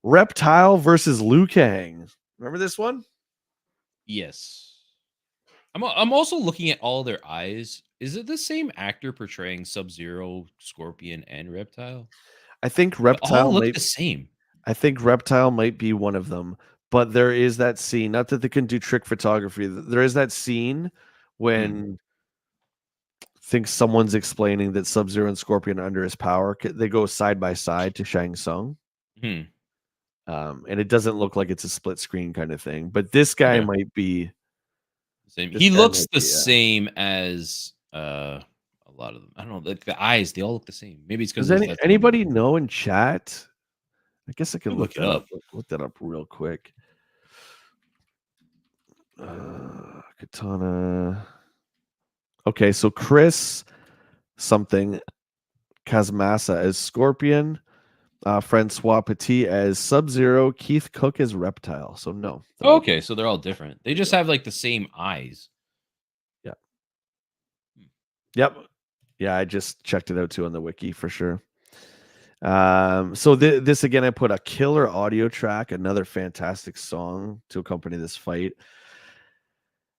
Speaker 1: Reptile versus Liu Kang. Remember this one?
Speaker 2: Yes. I'm also looking at all their eyes. Is it the same actor portraying Sub-Zero, Scorpion, and Reptile?
Speaker 1: I think
Speaker 2: They all look the same.
Speaker 1: Reptile might be one of them, but there is that scene, not that they can do trick photography. There is that scene when I think someone's explaining that Sub-Zero and Scorpion are under his power. They go side by side to Shang Tsung.
Speaker 2: Hmm.
Speaker 1: And it doesn't look like it's a split screen kind of thing, but this guy
Speaker 2: Okay.
Speaker 1: might be
Speaker 2: Same.
Speaker 1: this
Speaker 2: He
Speaker 1: guy
Speaker 2: looks
Speaker 1: might
Speaker 2: the
Speaker 1: be, yeah.
Speaker 2: same as a lot of them. I don't know. Like the eyes, they all look the same. Maybe it's because
Speaker 1: Does
Speaker 2: that's the one.
Speaker 1: anybody know in chat? I guess I can look
Speaker 2: Look it
Speaker 1: that up.
Speaker 2: up.
Speaker 1: Look that up real quick. Katana. Okay, so Chris something Kazmasa as Scorpion, Francois Petit as Sub-Zero, Keith Cook as Reptile. So no, they're all
Speaker 2: Okay, so they're all different. They just
Speaker 1: yeah,
Speaker 2: have like the same eyes.
Speaker 1: yeah,
Speaker 2: Hmm.
Speaker 1: yep, yeah. I just checked it out too on the wiki for sure. So this again, I put a killer audio track, another fantastic song to accompany this fight.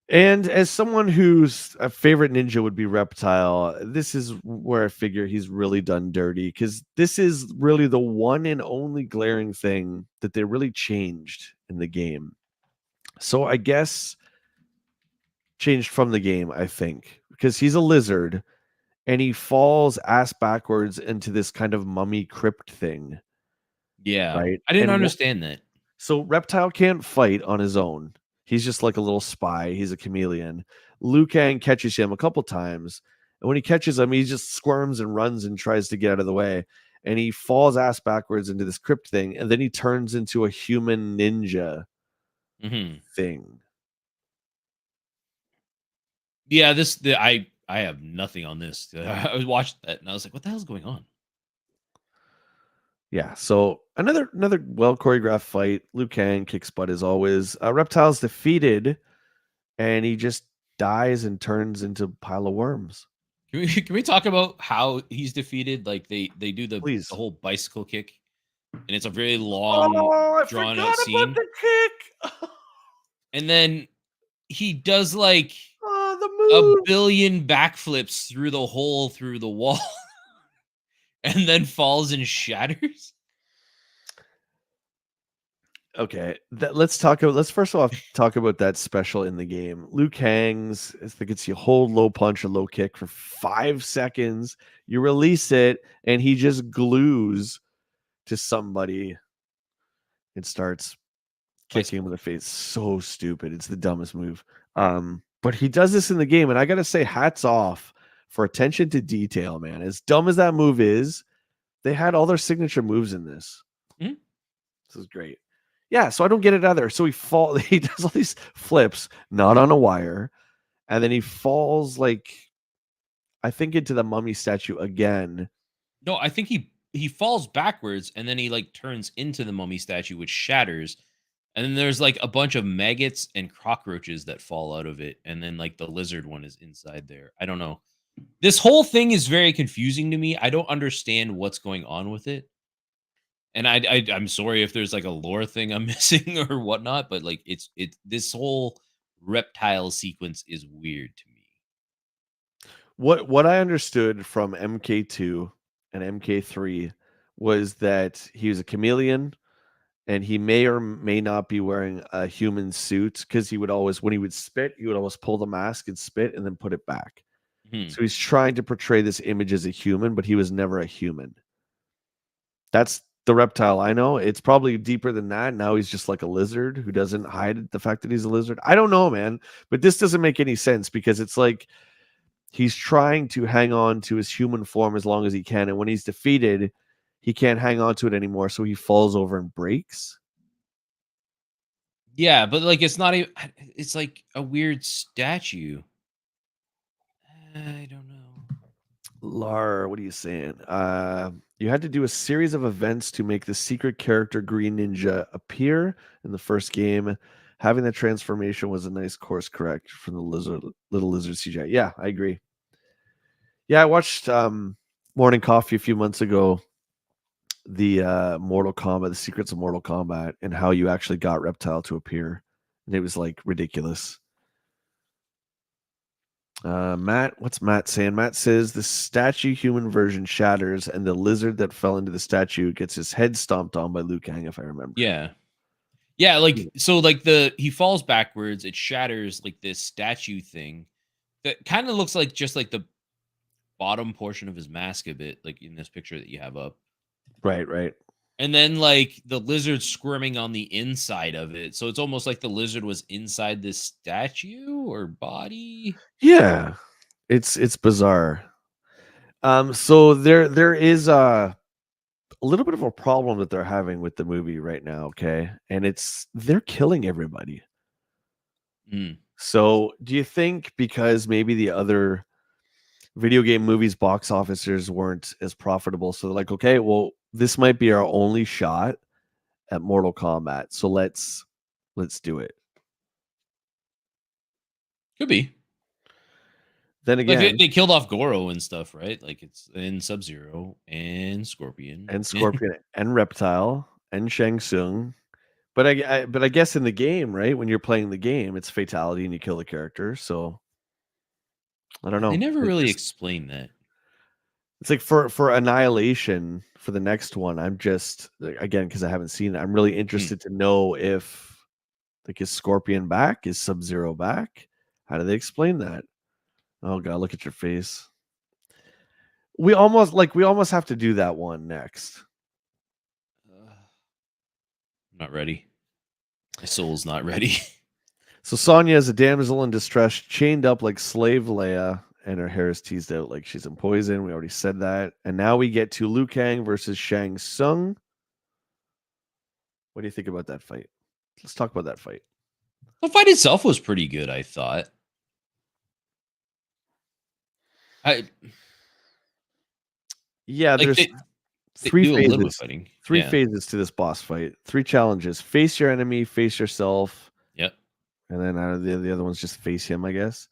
Speaker 1: And as someone whose a favorite ninja would be Reptile, this is where I figure he's really done dirty because this is really the one and only glaring thing that they really changed in the game. So I guess changed from the game, I think, because he's a lizard and he falls ass backwards into this kind of mummy crypt thing,
Speaker 2: Yeah.
Speaker 1: right?
Speaker 2: I didn't
Speaker 1: And
Speaker 2: understand that.
Speaker 1: so Reptile can't fight on his own. He's just like a little spy. He's a chameleon. Liu Kang catches him a couple times, and when he catches him, he just squirms and runs and tries to get out of the way. And he falls ass backwards into this crypt thing, and then he turns into a human ninja
Speaker 2: Hmm.
Speaker 1: thing.
Speaker 2: Yeah, I have nothing on this. I was watching that and I was like, what the hell's going on?
Speaker 1: Yeah. So another well choreographed fight. Liu Kang kicks butt as always. Reptile's defeated, and he just dies and turns into a pile of worms.
Speaker 2: Can we talk about how he's defeated? Like they do
Speaker 1: Please.
Speaker 2: the whole bicycle kick, and it's a very long,
Speaker 1: Oh, I
Speaker 2: drawn out
Speaker 1: forgot about
Speaker 2: scene.
Speaker 1: the kick.
Speaker 2: And then he does like
Speaker 1: Oh, the
Speaker 2: a
Speaker 1: move.
Speaker 2: billion backflips through the hole through the wall and then falls and shatters.
Speaker 1: Okay, let's first of all talk about that special in the game. Liu Kang's, I think it's you hold low punch or low kick for 5 seconds, you release it, and he just glues to somebody and starts kicking him in
Speaker 2: Bicycle.
Speaker 1: the face. So stupid. It's the dumbest move. But he does this in the game, and I gotta say, hats off for attention to detail, man. As dumb as that move is, they had all their signature moves in this.
Speaker 2: Mhm.
Speaker 1: This is great. Yeah, so I don't get it either. So he does all these flips, not on a wire, and then he falls like I think into the mummy statue again.
Speaker 2: No, I think he falls backwards and then he like turns into the mummy statue, which shatters. And then there's like a bunch of maggots and cockroaches that fall out of it, and then like the lizard one is inside there. I don't know. This whole thing is very confusing to me. I don't understand what's going on with it. And I'm sorry if there's like a lore thing I'm missing or whatnot, but like it's this whole reptile sequence is weird to me.
Speaker 1: What I understood from MK2 and MK3 was that he was a chameleon and he may or may not be wearing a human suit because he would always, when he would spit, he would always pull the mask and spit and then put it back.
Speaker 2: Mhm.
Speaker 1: So he's trying to portray this image as a human, but he was never a human. That's the reptile I know. It's probably deeper than that. Now he's just like a lizard who doesn't hide the fact that he's a lizard. I don't know, man. But this doesn't make any sense because it's like he's trying to hang on to his human form as long as he can. And when he's defeated, he can't hang on to it anymore. So he falls over and breaks.
Speaker 2: Yeah, but like it's not even it's like a weird statue. I don't know.
Speaker 1: Lar, what are you saying? You had to do a series of events to make the secret character Green Ninja appear in the first game. Having that transformation was a nice course correct from the little lizard CGI. Yeah, I agree. Yeah, I watched Morning Coffee a few months ago, the Mortal Kombat, the secrets of Mortal Kombat, and how you actually got Reptile to appear. And it was like ridiculous. Matt, what's Matt saying? Matt says the statue human version shatters, and the lizard that fell into the statue gets his head stomped on by Liu Kang, if I remember.
Speaker 2: Yeah. Yeah, like so like he falls backwards, it shatters like this statue thing that kind of looks like just like the bottom portion of his mask a bit, like in this picture that you have up.
Speaker 1: Right, right.
Speaker 2: And then like the lizard squirming on the inside of it. So it's almost like the lizard was inside this statue or body.
Speaker 1: Yeah, it's bizarre. So there is a little bit of a problem that they're having with the movie right now. Okay, and it's they're killing everybody.
Speaker 2: Mm.
Speaker 1: So do you think because maybe the other video game movies box officers weren't as profitable, so they're like, okay, well, this might be our only shot at Mortal Kombat, so let's do it.
Speaker 2: Could be.
Speaker 1: Then
Speaker 2: Like
Speaker 1: again,
Speaker 2: they killed off Goro and stuff, right? Like it's in Sub-Zero and Scorpion.
Speaker 1: and Scorpion and Reptile and Shang Tsung, but I guess in the game, right, when you're playing the game, it's fatality and you kill the character. So I don't
Speaker 2: Yeah, they
Speaker 1: know.
Speaker 2: never
Speaker 1: It's
Speaker 2: really
Speaker 1: just
Speaker 2: explained that.
Speaker 1: it's like for Annihilation for the next one. I'm just again because I haven't seen it. I'm really
Speaker 2: Mm.
Speaker 1: interested to know if like is Scorpion back? Is Sub Zero back? How do they explain that? Oh god, look at your face. We almost have to do that one next.
Speaker 2: I'm not ready. My soul's not ready.
Speaker 1: So Sonya is a damsel in distress, chained up like slave Leia, and her hair is teased out like she's in poison. We already said that. And now we get to Liu Kang versus Shang Tsung. What do you think about that fight? Let's talk about that fight.
Speaker 2: The fight itself was pretty good, I thought. I
Speaker 1: Yeah,
Speaker 2: like
Speaker 1: there's
Speaker 2: they
Speaker 1: three
Speaker 2: do a little bit of
Speaker 1: phases.
Speaker 2: fighting.
Speaker 1: Three
Speaker 2: Yeah.
Speaker 1: phases to this boss fight. Three challenges: face your enemy, face yourself,
Speaker 2: Yep.
Speaker 1: and then the other one's just face him, I guess.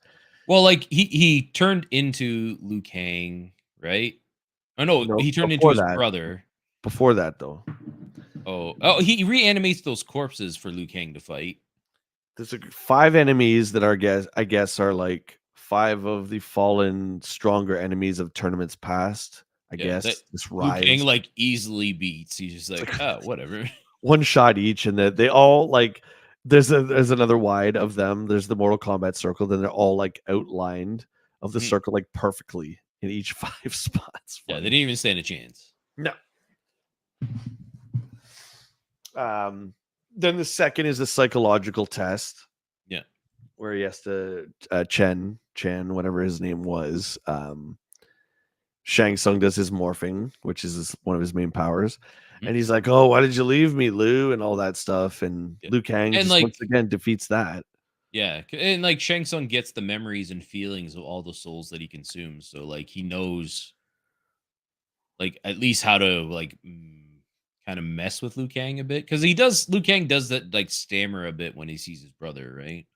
Speaker 2: Well, like he turned into Liu Kang, right? Oh no,
Speaker 1: No,
Speaker 2: he turned into his
Speaker 1: that.
Speaker 2: brother.
Speaker 1: Before that, though,
Speaker 2: Oh, he reanimates those corpses for Liu Kang to fight.
Speaker 1: there's like five enemies that are I guess are like five of the fallen stronger enemies of tournaments past. I
Speaker 2: Yeah, that
Speaker 1: guess this
Speaker 2: Liu Kang
Speaker 1: rise
Speaker 2: like easily beats. He's just
Speaker 1: it's
Speaker 2: like,
Speaker 1: like
Speaker 2: oh, whatever.
Speaker 1: one shot each, and that they all like there's another wide of them. There's the Mortal Kombat circle, then they're all like outlined of the
Speaker 2: Mhm.
Speaker 1: circle like perfectly in each five spots.
Speaker 2: Yeah, they
Speaker 1: Funny.
Speaker 2: didn't even stand a chance.
Speaker 1: No. Then the second is the psychological test
Speaker 2: Yeah.
Speaker 1: where he has to Chan, whatever his name was. Shang Tsung does his morphing, which is one of his main powers.
Speaker 2: Mhm.
Speaker 1: And he's like, "Oh, why did you leave me, Liu?" and all that stuff. And
Speaker 2: Yeah.
Speaker 1: Liu Kang
Speaker 2: And
Speaker 1: just
Speaker 2: like
Speaker 1: once again defeats that.
Speaker 2: yeah, and like Shang Tsung gets the memories and feelings of all the souls that he consumes. So like he knows like at least how to like kind of mess with Liu Kang a bit because he does. Liu Kang does that like stammer a bit when he sees his brother, right?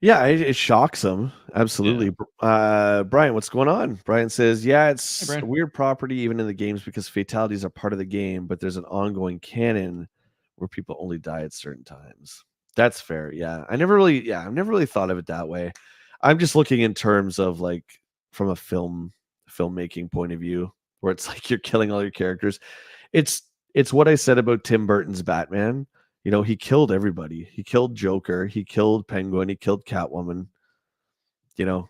Speaker 1: Yeah, it shocks him. Absolutely. Brian, what's going on? Brian says, yeah,
Speaker 2: Hey,
Speaker 1: it's a
Speaker 2: Brian.
Speaker 1: weird property even in the games because fatalities are part of the game, but there's an ongoing canon where people only die at certain times. That's fair. Yeah. I've never really thought of it that way. I'm just looking in terms of like from a filmmaking point of view, where it's like you're killing all your characters. It's it's what I said about Tim Burton's Batman. You know, he killed everybody. He killed Joker. He killed Penguin. He killed Catwoman. You know,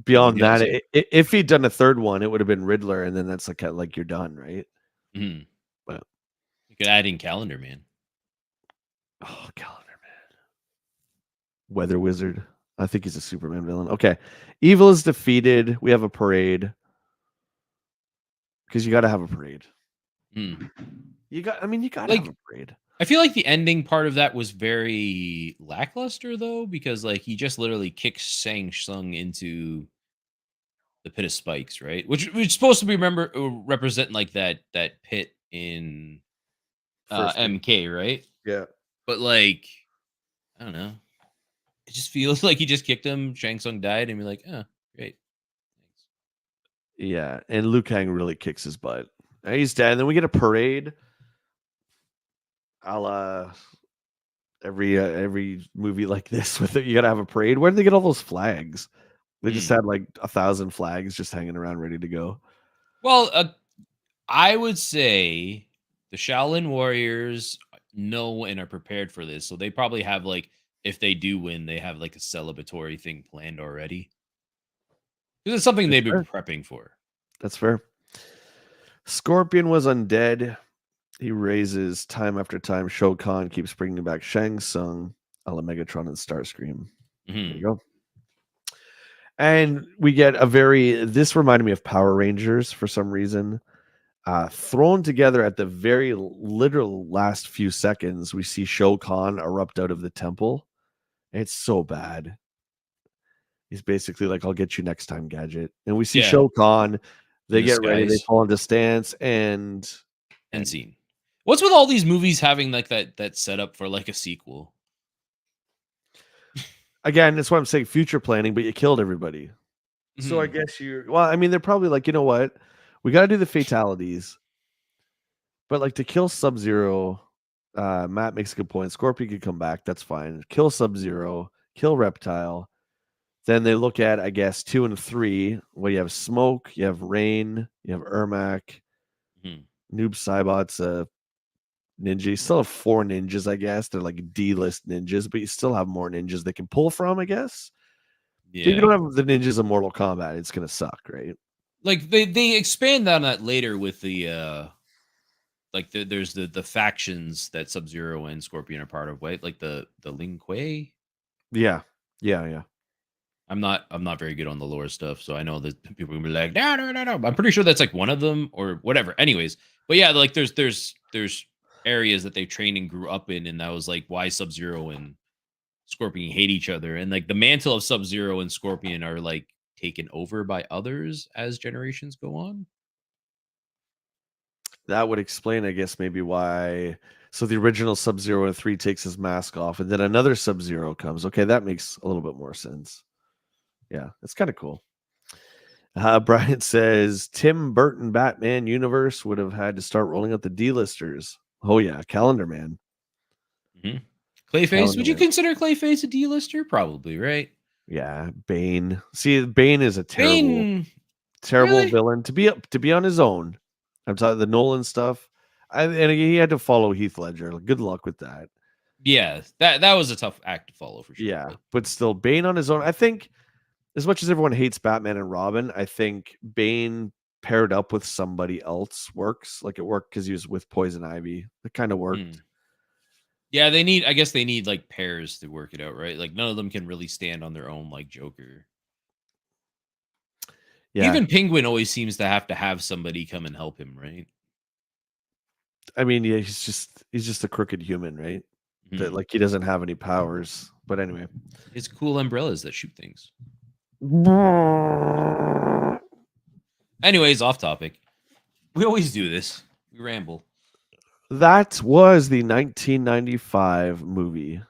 Speaker 1: beyond that,
Speaker 2: Yeah.
Speaker 1: if he'd done a third one, it would have been Riddler, and then that's like you're done, right?
Speaker 2: Mhm.
Speaker 1: But
Speaker 2: You could add in Calendar Man.
Speaker 1: oh, Calendar Man, Weather Wizard. I think he's a Superman villain. Okay, evil is defeated. We have a parade because you got to have a parade.
Speaker 2: Mm.
Speaker 1: You got. I mean, you got to have
Speaker 2: Like,
Speaker 1: a parade.
Speaker 2: I feel like the ending part of that was very lackluster, though, because like he just literally kicks Shang Tsung into the pit of spikes, right? Which is supposed to be represent like that pit in
Speaker 1: First game.
Speaker 2: MK, right?
Speaker 1: Yeah.
Speaker 2: But like, I don't know. It just feels like he just kicked him. Shang Tsung died, and we're like, oh, great. Thanks.
Speaker 1: Yeah, and Liu Kang really kicks his butt. He's dead. And then we get a parade, a la every movie like this. With it, you gotta have a parade. Where did they get all those flags? They just
Speaker 2: Mm.
Speaker 1: had like 1,000 flags just hanging around, ready to go.
Speaker 2: Well, I would say the Shaolin Warriors know and are prepared for this, so they probably have like if they do win, they have like a celebratory thing planned already. This is something
Speaker 1: That's
Speaker 2: they've been
Speaker 1: fair.
Speaker 2: prepping for.
Speaker 1: That's fair. Scorpion was undead. He raises time after time. Shao Kahn keeps bringing back Shang Tsung, a la Megatron and Starscream. There you
Speaker 2: Mhm.
Speaker 1: go. And we get this reminded me of Power Rangers for some reason. Thrown together at the very literal last few seconds, we see Shao Kahn erupt out of the temple. It's so bad. He's basically like, I'll get you next time, Gadget. And we see
Speaker 2: Yeah,
Speaker 1: Shao Kahn.
Speaker 2: in
Speaker 1: They
Speaker 2: the
Speaker 1: get ready, they
Speaker 2: skies.
Speaker 1: fall into stance, and
Speaker 2: End scene. What's with all these movies having like that setup for like a sequel?
Speaker 1: again, that's why I'm saying future planning, but you killed everybody. So I
Speaker 2: Mhm.
Speaker 1: guess I mean, they're probably like, you know what? We got to do the fatalities, but like to kill Sub Zero, Matt makes a good point. Scorpion could come back. That's fine. Kill Sub Zero, kill Reptile. Then they look at, I guess, 2 and 3. Well, you have Smoke, you have Rain, you have Ermac,
Speaker 2: Mhm.
Speaker 1: Noob Saibot's ninja. You still have 4 ninjas, I guess. They're like D-list ninjas, but you still have more ninjas they can pull from, I guess. If you
Speaker 2: Yeah.
Speaker 1: don't have the ninjas of Mortal Kombat, it's gonna suck, right?
Speaker 2: Like they expand on that later with the like there's the factions that Sub Zero and Scorpion are part of, right? Like the Ling Kuei.
Speaker 1: Yeah. Yeah, yeah.
Speaker 2: I'm not very good on the lore stuff, so I know that people will be like, no, no, no, no. I'm pretty sure that's like one of them or whatever. Anyways, but yeah, like there's areas that they trained and grew up in, and that was like why Sub Zero and Scorpion hate each other, and like the mantle of Sub Zero and Scorpion are like taken over by others as generations go on.
Speaker 1: That would explain, I guess, maybe why. So the original Sub Zero in 3 takes his mask off, and then another Sub Zero comes. Okay, that makes a little bit more sense. Yeah, it's kind of cool. Brian says Tim Burton Batman universe would have had to start rolling out the D-listers. Oh yeah, Calendar Man.
Speaker 2: Mhm. Clayface,
Speaker 1: Calendar
Speaker 2: would you
Speaker 1: Man.
Speaker 2: consider Clayface a D-lister? Probably, right?
Speaker 1: Yeah, Bane. See, Bane is a terrible,
Speaker 2: Bane,
Speaker 1: terrible
Speaker 2: really?
Speaker 1: villain to be on his own. I'm talking the Nolan stuff. And he had to follow Heath Ledger. Good luck with that.
Speaker 2: Yeah, that was a tough act to follow for sure.
Speaker 1: Yeah,
Speaker 2: But
Speaker 1: but still, Bane on his own. I think as much as everyone hates Batman and Robin, I think Bane paired up with somebody else works. Like it worked because he was with Poison Ivy. It kind of
Speaker 2: hmm.
Speaker 1: worked.
Speaker 2: Yeah, they need. I guess they need like pairs to work it out, right? Like none of them can really stand on their own, like Joker.
Speaker 1: Yeah,
Speaker 2: Even Penguin always seems to have somebody come and help him, right?
Speaker 1: I mean, yeah, he's just a crooked human, right? That
Speaker 2: Hmm.
Speaker 1: like he doesn't have any powers. But anyway,
Speaker 2: It's cool umbrellas that shoot things. Anyways, off topic. We always do this. We ramble.
Speaker 1: that was the 1995 movie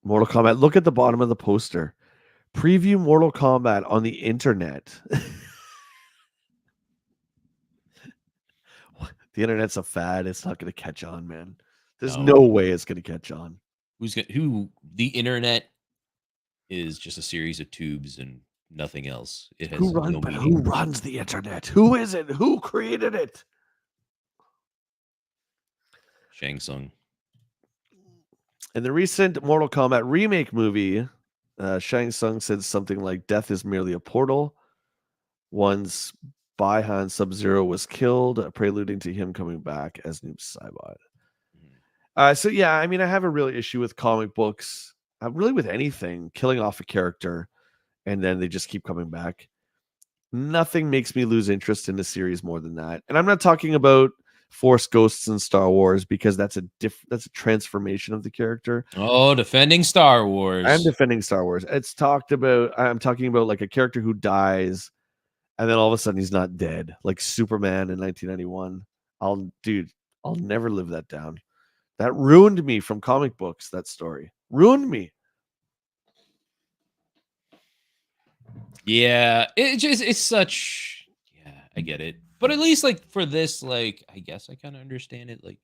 Speaker 1: Mortal Kombat. Look at the bottom of the poster. Preview Mortal Kombat on the internet. The internet's a fad. It's not going to catch on, man. There's no
Speaker 2: No.
Speaker 1: way it's going to catch on.
Speaker 2: Who the internet is just a series of tubes and nothing else. It has no
Speaker 1: But
Speaker 2: meaning.
Speaker 1: who runs the internet? Who is it? Who created it?
Speaker 2: Shang Tsung.
Speaker 1: In the recent Mortal Kombat remake movie, Shang Tsung said something like, "Death is merely a portal." Once Baihan Sub-Zero was killed, preluding to him coming back as Noob Saibot. So yeah, I mean, I have a real issue with comic books, really with anything, killing off a character, and then they just keep coming back. Nothing makes me lose interest in the series more than that. And I'm not talking about Force Ghosts in Star Wars because that's a transformation of the character.
Speaker 2: Oh, defending Star Wars.
Speaker 1: I'm defending Star Wars. I'm talking about like a character who dies and then all of a sudden he's not dead, like Superman in 1991. I'll never live that down. That ruined me from comic books, that story. Ruined me.
Speaker 2: Yeah, it's such. Yeah, I get it. But at least like for this, like I guess I kind of understand it. Like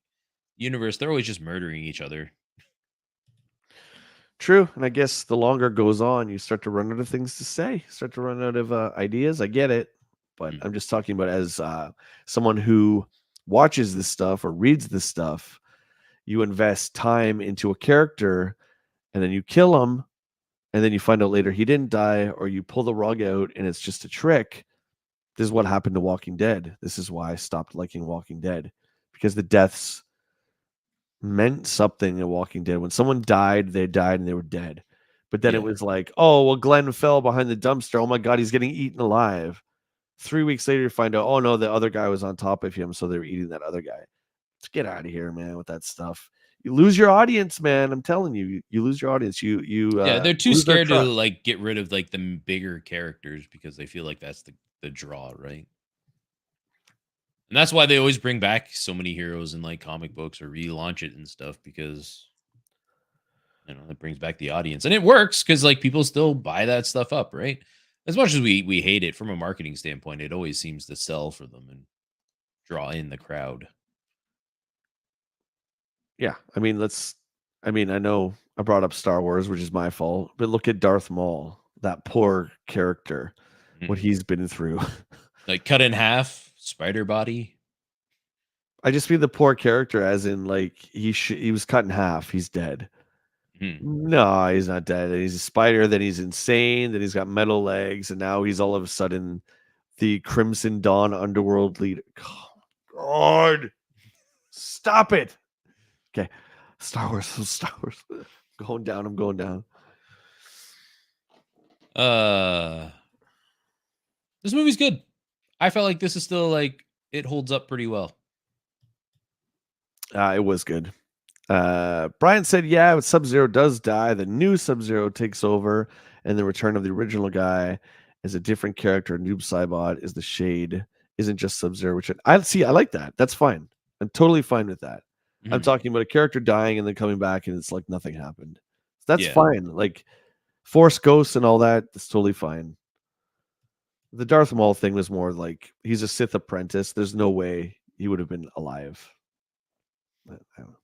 Speaker 2: universe, they're always just murdering each other.
Speaker 1: True. And I guess the longer it goes on, you start to run out of things to say, start to run out of ideas. I get it. But I'm just talking about as someone who watches this stuff or reads this stuff, you invest time into a character and then you kill him. And then you find out later he didn't die, or you pull the rug out and it's just a trick. This is what happened to Walking Dead. This is why I stopped liking Walking Dead, because the deaths meant something in Walking Dead. When someone died, they died and they were dead. But then it was like, oh, well, Glenn fell behind the dumpster. Oh my God, he's getting eaten alive. 3 weeks later, you find out, oh no, the other guy was on top of him, so they were eating that other guy. Let's get out of here, man, with that stuff. You lose your audience, man. I'm telling you, you lose your audience.
Speaker 2: Yeah, they're too scared to like get rid of like the bigger characters because they feel like that's the draw, right? And that's why they always bring back so many heroes in like comic books or relaunch it and stuff, because it brings back the audience. And it works because like people still buy that stuff up, right? As much as we hate it from a marketing standpoint, it always seems to sell for them and draw in the crowd.
Speaker 1: Yeah, I mean, I know I brought up Star Wars, which is my fault, but look at Darth Maul, that poor character, what he's been through.
Speaker 2: Like cut in half, spider body.
Speaker 1: I just mean the poor character, as in like he was cut in half. He's dead. No, he's not dead. He's a spider. Then he's insane. Then he's got metal legs, and now he's all of a sudden the Crimson Dawn underworld leader. Oh, God, stop it. Okay, Star Wars. I'm going down.
Speaker 2: This movie's good. I felt like this is still like it holds up pretty well.
Speaker 1: It was good. Brian said, yeah, Sub-Zero does die. The new Sub-Zero takes over, and the return of the original guy is a different character. Noob Saibot is the shade, isn't just Sub-Zero, which I like that. That's fine. I'm totally fine with that. I'm talking about a character dying and then coming back, and it's like nothing happened. That's fine. Like Force Ghosts and all that, that's totally fine. The Darth Maul thing was more like he's a Sith apprentice. There's no way he would have been alive. I don't know.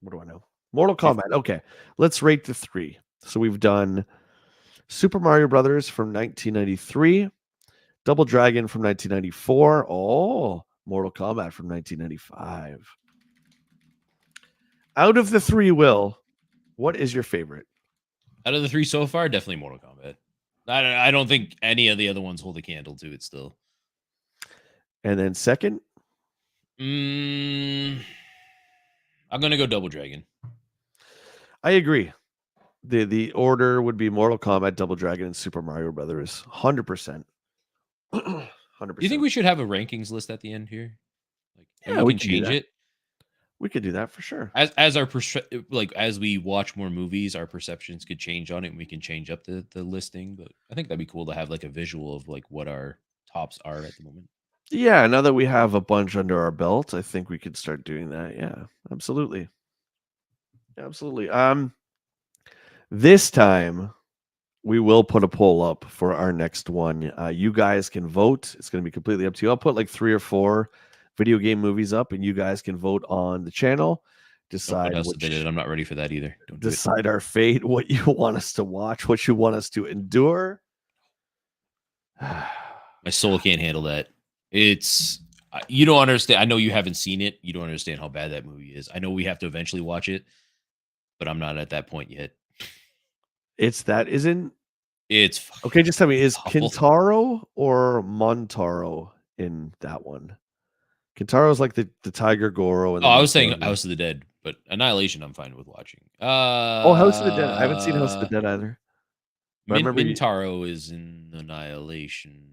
Speaker 1: What do I know? Mortal Kombat. Okay, let's rate the 3. So we've done Super Mario Brothers from 1993, Double Dragon from 1994. Oh, Mortal Kombat from 1995. Out of the 3, Will, what is your favorite?
Speaker 2: Out of the 3 so far, definitely Mortal Kombat. I don't think any of the other ones hold a candle to it still.
Speaker 1: And then second?
Speaker 2: I'm going to go Double Dragon.
Speaker 1: I agree. The order would be Mortal Kombat, Double Dragon, and Super Mario Brothers. 100%. 100%.
Speaker 2: Do you think we should have a rankings list at the end here? Like,
Speaker 1: yeah,
Speaker 2: we can change it.
Speaker 1: We could do that for sure.
Speaker 2: As our as we watch more movies, our perceptions could change on it, and we can change up the listing. But I think that'd be cool to have like a visual of like what our tops are at the moment.
Speaker 1: Yeah, now that we have a bunch under our belt, I think we could start doing that. Yeah, absolutely. This time, we will put a poll up for our next one. You guys can vote. It's going to be completely up to you. I'll put like 3 or 4 video game movies up, and you guys can vote on the channel.
Speaker 2: Don't put
Speaker 1: Decide
Speaker 2: House of the Dead. I'm not ready for that either. Don't do it.
Speaker 1: decide our fate, what you want us to watch, what you want us to endure.
Speaker 2: My soul can't handle that. It's you don't understand. I know you haven't seen it. You don't understand how bad that movie is. I know we have to eventually watch it, but I'm not at that point yet.
Speaker 1: It's that isn't
Speaker 2: It's
Speaker 1: okay. Just tell me, is
Speaker 2: awful.
Speaker 1: Kintaro or Montaro in that one? Kintaro's like the Tiger Goro. And
Speaker 2: Oh, I was saying
Speaker 1: Montaro-
Speaker 2: House of the Dead, but Annihilation I'm fine with watching.
Speaker 1: House of the Dead. I haven't seen House of the Dead either. But I remember
Speaker 2: Mintaro is in Annihilation.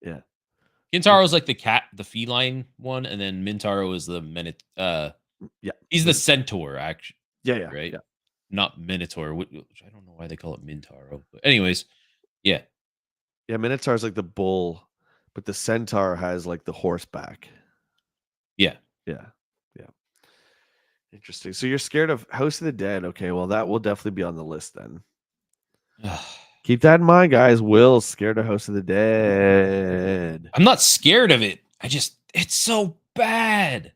Speaker 1: Yeah.
Speaker 2: Kintaro is like the cat, the feline one, and then Mintaro is the
Speaker 1: Yeah.
Speaker 2: He's the centaur, actually.
Speaker 1: Yeah.
Speaker 2: Right?
Speaker 1: Yeah.
Speaker 2: Not Minotaur, which I don't know why they call it Mintaro. But anyways, yeah.
Speaker 1: Yeah, Minotaur's like the bull, but the centaur has like the horseback.
Speaker 2: Yeah.
Speaker 1: Yeah. Interesting. So you're scared of House of the Dead. Okay, well, that will definitely be on the list then. Keep that in mind, guys. Will's scared of House of the Dead.
Speaker 2: I'm not scared of it. It's so bad.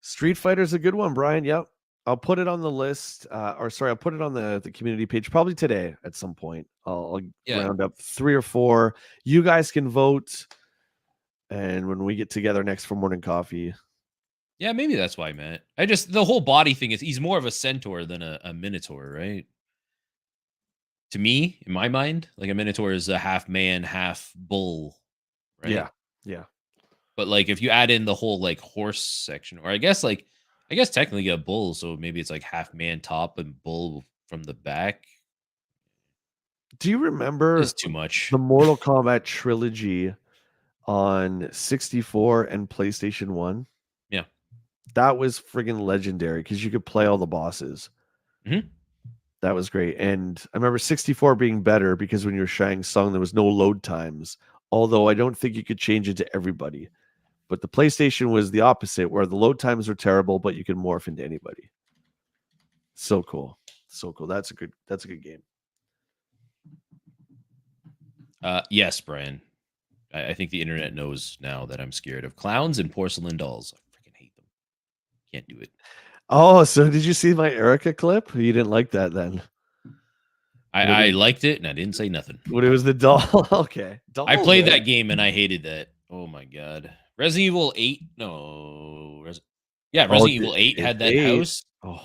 Speaker 1: Street Fighter's a good one, Brian. Yep. I'll put it on the list. I'll put it on the community page probably today at some point. I'll round up 3 or 4. You guys can vote. And when we get together next for morning coffee.
Speaker 2: Yeah, maybe that's why, Matt. The whole body thing is he's more of a centaur than a minotaur, right? To me, in my mind, like a minotaur is a half man, half bull, right?
Speaker 1: Yeah.
Speaker 2: But like if you add in the whole like horse section, or I guess technically a bull, so maybe it's like half man top and bull from the back.
Speaker 1: Do you remember
Speaker 2: It's too much.
Speaker 1: the Mortal Kombat trilogy on 64 and PlayStation 1?
Speaker 2: Yeah.
Speaker 1: That was friggin' legendary because you could play all the bosses.
Speaker 2: Mm-hmm.
Speaker 1: That was great. And I remember 64 being better because when you were Shang Tsung, there was no load times. Although I don't think you could change it to everybody. But the PlayStation was the opposite, where the load times were terrible, but you could morph into anybody. So cool. So cool. That's a good game.
Speaker 2: Yes, Brian. I think the internet knows now that I'm scared of clowns and porcelain dolls. I freaking hate them. Can't do it.
Speaker 1: Oh, so did you see my Erica clip? You didn't like that then?
Speaker 2: I liked it and I didn't say nothing.
Speaker 1: When it was the doll. Okay.
Speaker 2: I played that game and I hated that. Oh my god. Resident Evil 8. No. Resident Evil 8 had that house.
Speaker 1: Oh,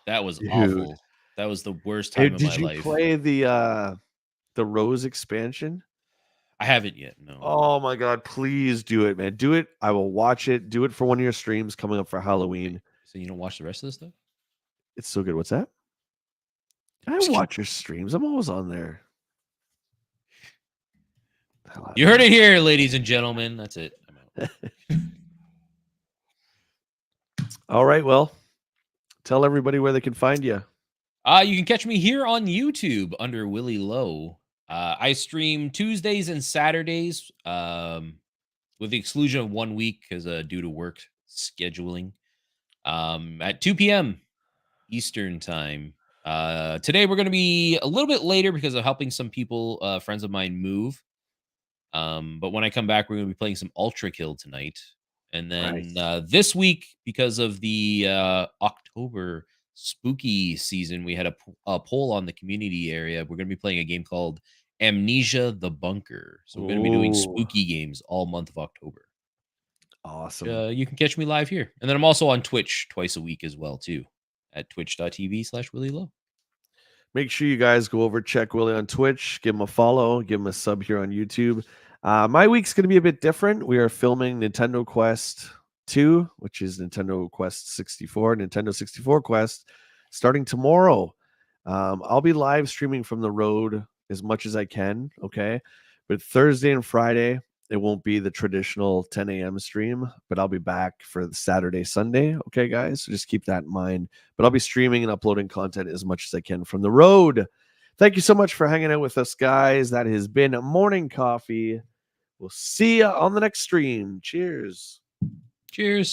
Speaker 2: that was
Speaker 1: dude.
Speaker 2: Awful. That was the worst time of my life.
Speaker 1: Did you play the Rose expansion?
Speaker 2: I haven't yet. No.
Speaker 1: Oh my god, please do it, man. Do it. I will watch it. Do it for one of your streams coming up for Halloween.
Speaker 2: So you don't watch the rest of this stuff?
Speaker 1: It's so good. What's that? I watch your streams. I'm always on there.
Speaker 2: You heard it here, ladies and gentlemen. That's it. I'm out.
Speaker 1: All right. Well, tell everybody where they can find you.
Speaker 2: You can catch me here on YouTube under WillyLo. I stream Tuesdays and Saturdays, with the exclusion of 1 week because due to work scheduling. At 2 p.m. Eastern time. Today we're going to be a little bit later because of helping some people, friends of mine, move. But when I come back, we're going to be playing some Ultra Kill tonight. And then this week, because of the October spooky season, we had a poll on the community area. We're going to be playing a game called Amnesia the Bunker. So we're going to be doing spooky games all month of October.
Speaker 1: Awesome.
Speaker 2: You can catch me live here. And then I'm also on Twitch twice a week as well, too, at twitch.tv/WillyLo.
Speaker 1: Make sure you guys go over, check Willy on Twitch, give him a follow, give him a sub here on YouTube. My week's going to be a bit different. We are filming Nintendo Quest 2, which is Nintendo Quest 64, Nintendo 64 Quest, starting tomorrow. I'll be live streaming from the road as much as I can, okay? But Thursday and Friday, it won't be the traditional 10 a.m. stream, but I'll be back for the Saturday, Sunday, okay, guys? So just keep that in mind. But I'll be streaming and uploading content as much as I can from the road. Thank you so much for hanging out with us, guys. That has been Morning Coffee. We'll see you on the next stream. Cheers.
Speaker 2: Cheers.